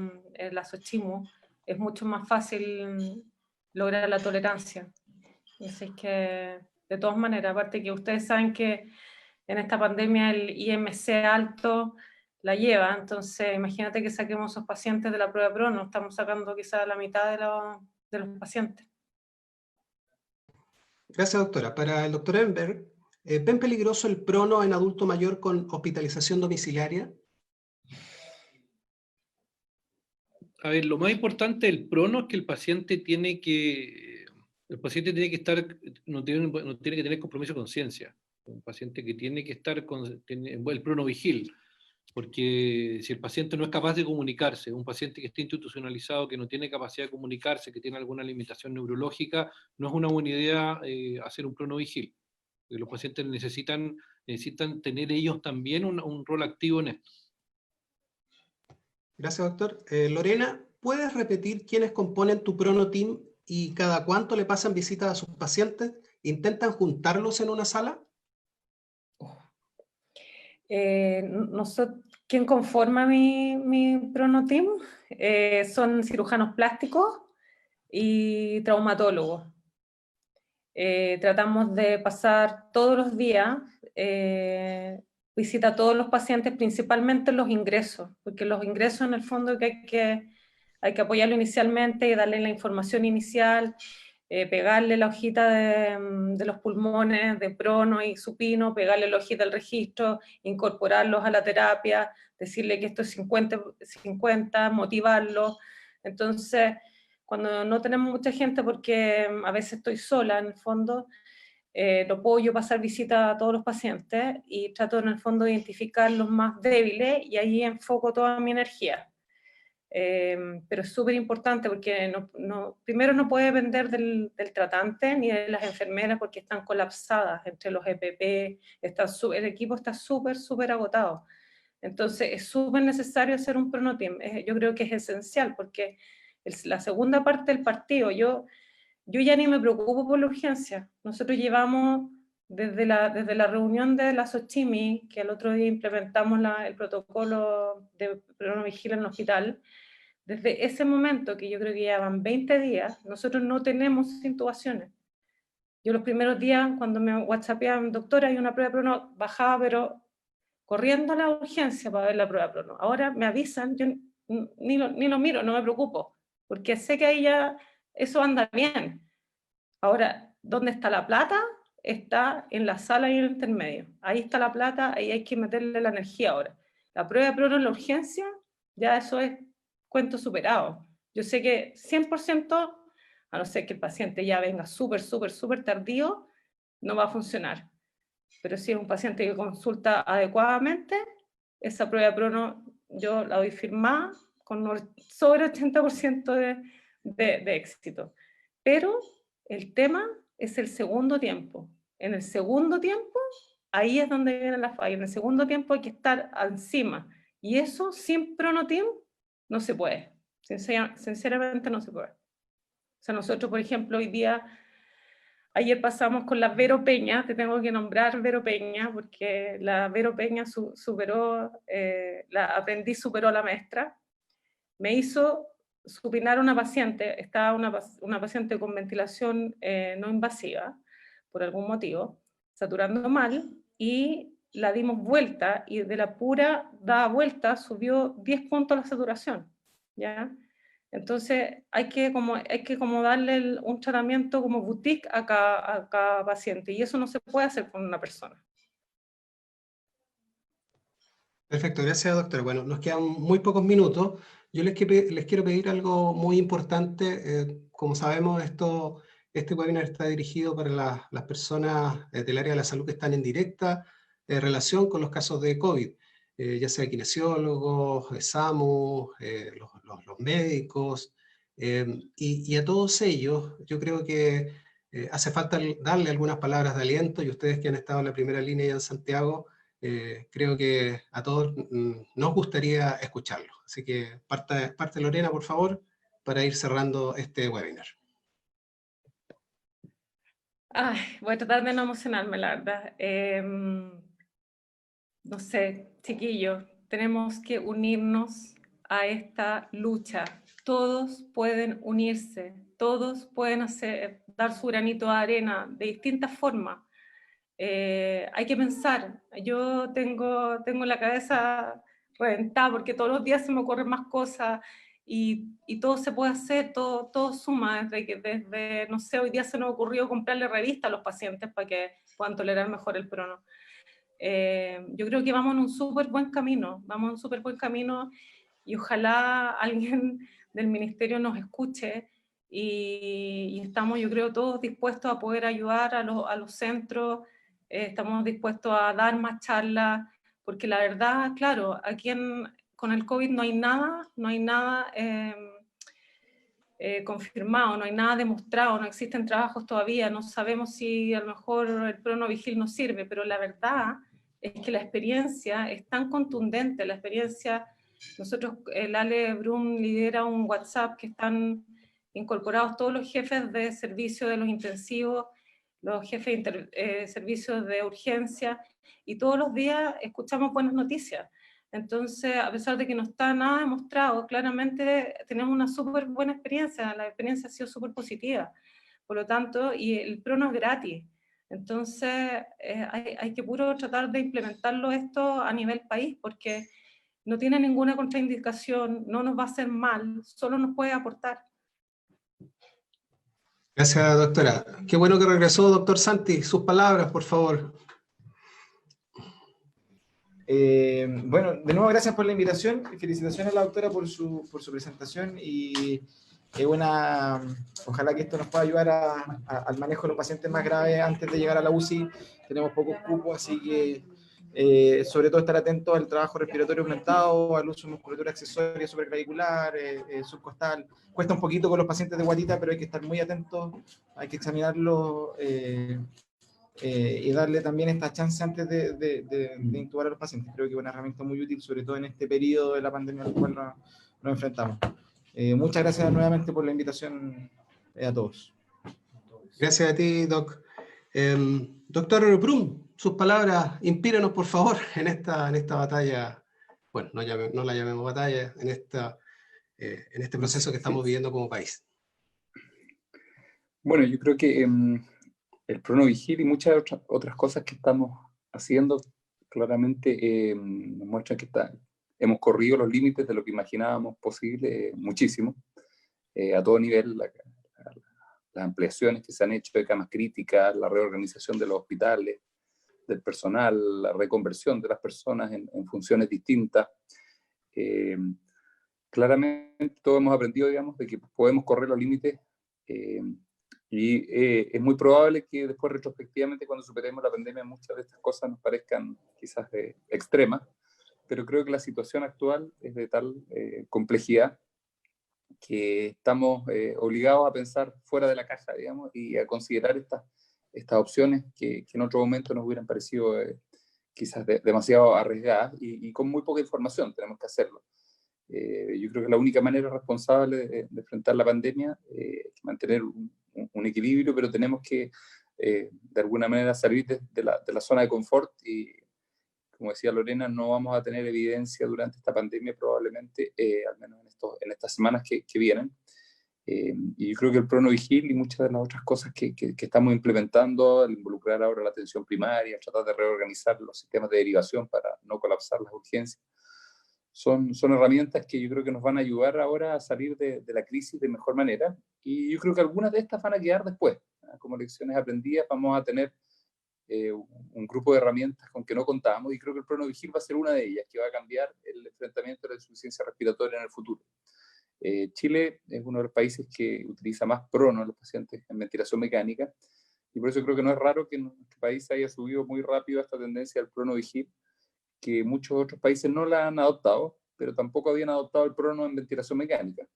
la Xochimmu, es mucho más fácil lograr la tolerancia. Así es que, de todas maneras, aparte que ustedes saben que en esta pandemia el IMC alto la lleva, entonces imagínate que saquemos a esos pacientes de la prueba prono, estamos sacando quizás la mitad de los pacientes. Gracias, doctora. Para el doctor Enberg, ¿ven peligroso el prono en adulto mayor con hospitalización domiciliaria? A ver, lo más importante del prono es que el paciente tiene que estar, no tiene que tener compromiso de conciencia. Un paciente que tiene que estar el prono vigil, porque si el paciente no es capaz de comunicarse, un paciente que esté institucionalizado, que no tiene capacidad de comunicarse, que tiene alguna limitación neurológica, no es una buena idea hacer un prono vigil. Porque los pacientes necesitan tener ellos también un rol activo en esto. Gracias, doctor. Lorena, ¿puedes repetir quiénes componen tu prono team y cada cuánto le pasan visitas a sus pacientes? ¿Intentan juntarlos en una sala? ¿Quién conforma mi prono team? Son cirujanos plásticos y traumatólogos. Tratamos de pasar todos los días visita a todos los pacientes, principalmente los ingresos, porque los ingresos en el fondo que hay que apoyarlo inicialmente y darle la información inicial, pegarle la hojita de los pulmones, de prono y supino, pegarle la hojita del registro, incorporarlos a la terapia, decirle que esto es 50-50, motivarlos. Entonces, cuando no tenemos mucha gente, porque a veces estoy sola en el fondo, no puedo yo pasar visita a todos los pacientes y trato en el fondo de identificar los más débiles y ahí enfoco toda mi energía. Pero es súper importante porque primero no puede depender del tratante ni de las enfermeras porque están colapsadas entre los EPP, el equipo está súper agotado. Entonces es súper necesario hacer un pronoteam. Yo creo que es esencial porque la segunda parte del partido, yo ya ni me preocupo por la urgencia. Nosotros llevamos desde la reunión de la Xochimmu, que el otro día implementamos el protocolo de pronovigilia en el hospital, desde ese momento, que yo creo que ya van 20 días, nosotros no tenemos intubaciones. Yo los primeros días, cuando me whatsappeaban, doctora, hay una prueba de prono, bajaba, pero corriendo a la urgencia para ver la prueba de prono. Ahora me avisan, yo ni lo miro, no me preocupo, porque sé que ahí ya eso anda bien. Ahora, ¿dónde está la plata? Está en la sala y en el intermedio. Ahí está la plata, ahí hay que meterle la energía ahora. La prueba de prono en la urgencia, ya eso es cuento superado. Yo sé que 100%, a no ser que el paciente ya venga súper tardío, no va a funcionar. Pero si es un paciente que consulta adecuadamente, esa prueba de prono yo la doy firmada con sobre 80% de éxito. Pero el tema es el segundo tiempo. En el segundo tiempo, ahí es donde viene la falla. En el segundo tiempo hay que estar encima. Y eso sin pronotim no se puede. Sinceramente no se puede. O sea, nosotros, por ejemplo, ayer pasamos con la Vero Peña, te tengo que nombrar Vero Peña, porque la Vero Peña superó, la aprendiz superó a la maestra. Me hizo supinar una paciente, estaba una paciente con ventilación no invasiva, por algún motivo, saturando mal, y la dimos vuelta, y de la pura dada vuelta subió 10 puntos la saturación, ¿ya? Entonces hay que como darle un tratamiento como boutique a cada paciente, y eso no se puede hacer con una persona. Perfecto, gracias, doctora. Bueno, nos quedan muy pocos minutos. Yo les quiero pedir algo muy importante. Como sabemos, este webinar está dirigido para las personas del área de la salud que están en directa relación con los casos de COVID, ya sea kinesiólogos, SAMU, los médicos, y a todos ellos yo creo que hace falta darle algunas palabras de aliento, y ustedes que han estado en la primera línea ya en Santiago, creo que a todos nos gustaría escucharlo. Así que parte Lorena, por favor, para ir cerrando este webinar. Ay, voy a tratar de no emocionarme, la verdad. No sé, chiquillos, tenemos que unirnos a esta lucha. Todos pueden unirse, todos pueden dar su granito de arena de distintas formas. Hay que pensar, yo tengo la cabeza reventada porque todos los días se me ocurren más cosas y todo se puede hacer, todo suma, desde, no sé, hoy día se nos ocurrió comprarle revistas a los pacientes para que puedan tolerar mejor el prono. Yo creo que vamos en un súper buen camino, y ojalá alguien del ministerio nos escuche y estamos, yo creo, todos dispuestos a poder ayudar a los centros, estamos dispuestos a dar más charlas, porque la verdad, claro, aquí con el COVID no hay nada confirmado, no hay nada demostrado, no existen trabajos todavía, no sabemos si a lo mejor el pronovigil nos sirve, pero la verdad es que la experiencia es tan contundente, la experiencia, nosotros, el Ale Brum lidera un WhatsApp que están incorporados todos los jefes de servicio de los intensivos, los jefes de servicios de urgencia, y todos los días escuchamos buenas noticias. Entonces, a pesar de que no está nada demostrado, claramente tenemos una súper buena experiencia, la experiencia ha sido súper positiva, por lo tanto, y el prono es gratis. Entonces, hay que puro tratar de implementarlo esto a nivel país, porque no tiene ninguna contraindicación, no nos va a hacer mal, solo nos puede aportar. Gracias, doctora. Qué bueno que regresó, doctor Santi. Sus palabras, por favor. Bueno, de nuevo gracias por la invitación y felicitaciones a la doctora por su presentación, y ojalá que esto nos pueda ayudar al manejo de los pacientes más graves antes de llegar a la UCI. Tenemos pocos cupos, así que sobre todo estar atentos al trabajo respiratorio aumentado, al uso de musculatura accesoria supraclavicular, subcostal. Cuesta un poquito con los pacientes de guatita, pero hay que estar muy atentos, hay que examinarlo y darle también esta chance antes de intubar a los pacientes. Creo que es una herramienta muy útil, sobre todo en este periodo de la pandemia al cual nos enfrentamos. Muchas gracias nuevamente por la invitación a todos. Gracias a ti, Doc. Doctor Brum, sus palabras, inspírenos, por favor, en esta batalla. Bueno, no la llamemos batalla, en este proceso que estamos viviendo como país. Bueno, yo creo que el pronovigil y muchas otras cosas que estamos haciendo claramente nos muestran que hemos corrido los límites de lo que imaginábamos posible muchísimo, a todo nivel. Las ampliaciones que se han hecho de camas críticas, la reorganización de los hospitales, del personal, la reconversión de las personas en funciones distintas, claramente todos hemos aprendido, digamos, de que podemos correr los límites es muy probable que después retrospectivamente cuando superemos la pandemia muchas de estas cosas nos parezcan quizás extremas, pero creo que la situación actual es de tal complejidad que estamos obligados a pensar fuera de la caja, digamos, y a considerar estas opciones que en otro momento nos hubieran parecido quizás demasiado arriesgadas y con muy poca información tenemos que hacerlo. Yo creo que la única manera responsable de enfrentar la pandemia es mantener un equilibrio, pero tenemos que de alguna manera salir de la zona de confort y, como decía Lorena, no vamos a tener evidencia durante esta pandemia probablemente, al menos en estas semanas que vienen. Y yo creo que el PronoVigil y muchas de las otras cosas que estamos implementando, al involucrar ahora la atención primaria, tratar de reorganizar los sistemas de derivación para no colapsar las urgencias, son herramientas que yo creo que nos van a ayudar ahora a salir de la crisis de mejor manera. Y yo creo que algunas de estas van a quedar después. Como lecciones aprendidas vamos a tener un grupo de herramientas con que no contábamos, y creo que el PronoVigil va a ser una de ellas, que va a cambiar el enfrentamiento a la insuficiencia respiratoria en el futuro. Chile es uno de los países que utiliza más prono en los pacientes en ventilación mecánica, y por eso creo que no es raro que en nuestro país haya subido muy rápido esta tendencia al PronoVigil, que muchos otros países no la han adoptado, pero tampoco habían adoptado el prono en ventilación mecánica,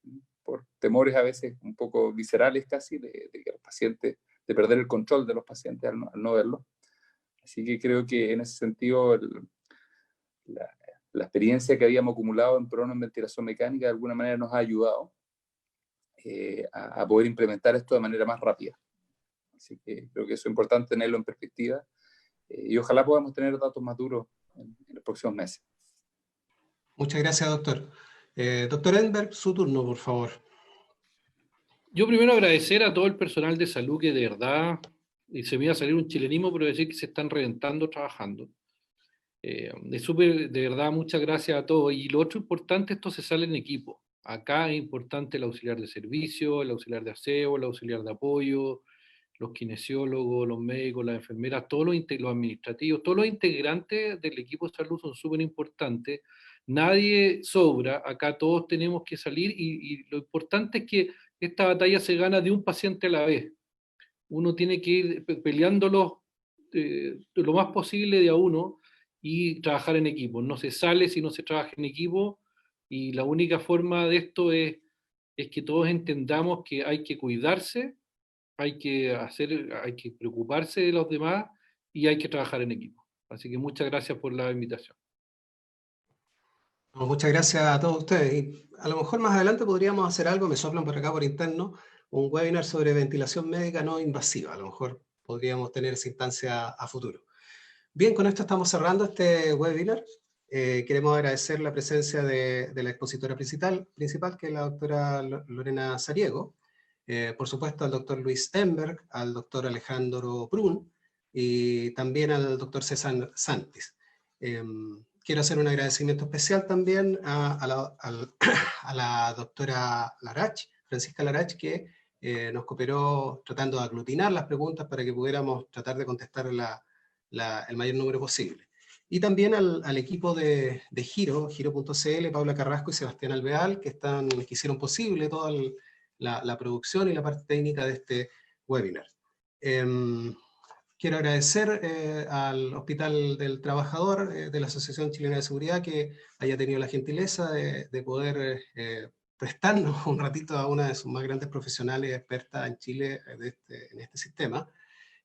por temores a veces un poco viscerales casi de que los pacientes, de perder el control de los pacientes al no verlo. Así que creo que en ese sentido la experiencia que habíamos acumulado en prono en ventilación mecánica de alguna manera nos ha ayudado a poder implementar esto de manera más rápida. Así que creo que eso es importante tenerlo en perspectiva y ojalá podamos tener datos más duros en los próximos meses. Muchas gracias, doctor. Doctor Enberg, su turno, por favor. Yo primero agradecer a todo el personal de salud que de verdad, y se me iba a salir un chilenismo, pero decir que se están reventando trabajando. Es súper, de verdad, muchas gracias a todos. Y lo otro importante, esto se sale en equipo. Acá es importante el auxiliar de servicio, el auxiliar de aseo, el auxiliar de apoyo, los kinesiólogos, los médicos, las enfermeras, todos los administrativos, todos los integrantes del equipo de salud son súper importantes. Nadie sobra, acá todos tenemos que salir y lo importante es que esta batalla se gana de un paciente a la vez. Uno tiene que ir peleándolo lo más posible de a uno y trabajar en equipo. No se sale si no se trabaja en equipo, y la única forma de esto es que todos entendamos que hay que cuidarse, hay que preocuparse de los demás y hay que trabajar en equipo. Así que muchas gracias por la invitación. Muchas gracias a todos ustedes. Y a lo mejor más adelante podríamos hacer algo, me soplan por acá por interno, un webinar sobre ventilación médica no invasiva. A lo mejor podríamos tener esa instancia a futuro. Bien, con esto estamos cerrando este webinar. Queremos agradecer la presencia de la expositora principal, que es la doctora Lorena Sariego, por supuesto al doctor Luis Enberg, al doctor Alejandro Brun y también al doctor César Santis. Quiero hacer un agradecimiento especial también a la doctora Larach, Francisca Larach, que nos cooperó tratando de aglutinar las preguntas para que pudiéramos tratar de contestar el mayor número posible. Y también al equipo de Giro.cl, Paula Carrasco y Sebastián Alveal, que hicieron posible toda la producción y la parte técnica de este webinar. Quiero agradecer al Hospital del Trabajador de la Asociación Chilena de Seguridad que haya tenido la gentileza de poder prestarnos un ratito a una de sus más grandes profesionales expertas en Chile en este sistema.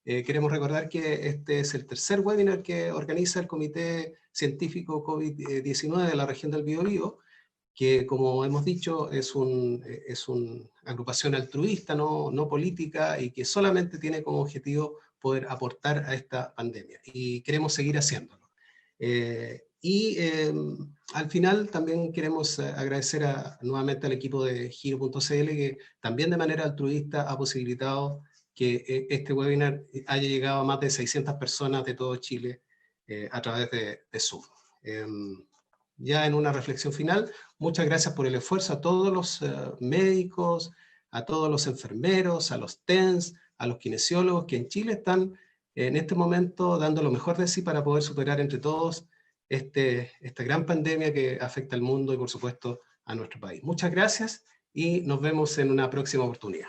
Queremos recordar que este es el tercer webinar que organiza el Comité Científico COVID-19 de la región del Biobío, que, como hemos dicho, es una agrupación altruista, no política, y que solamente tiene como objetivo poder aportar a esta pandemia. Y queremos seguir haciéndolo. Al final también queremos agradecer nuevamente al equipo de Giro.cl, que también de manera altruista ha posibilitado que este webinar haya llegado a más de 600 personas de todo Chile a través de Zoom. Ya en una reflexión final, muchas gracias por el esfuerzo a todos los médicos, a todos los enfermeros, a los TENS, a los kinesiólogos que en Chile están en este momento dando lo mejor de sí para poder superar entre todos esta gran pandemia que afecta al mundo y por supuesto a nuestro país. Muchas gracias y nos vemos en una próxima oportunidad.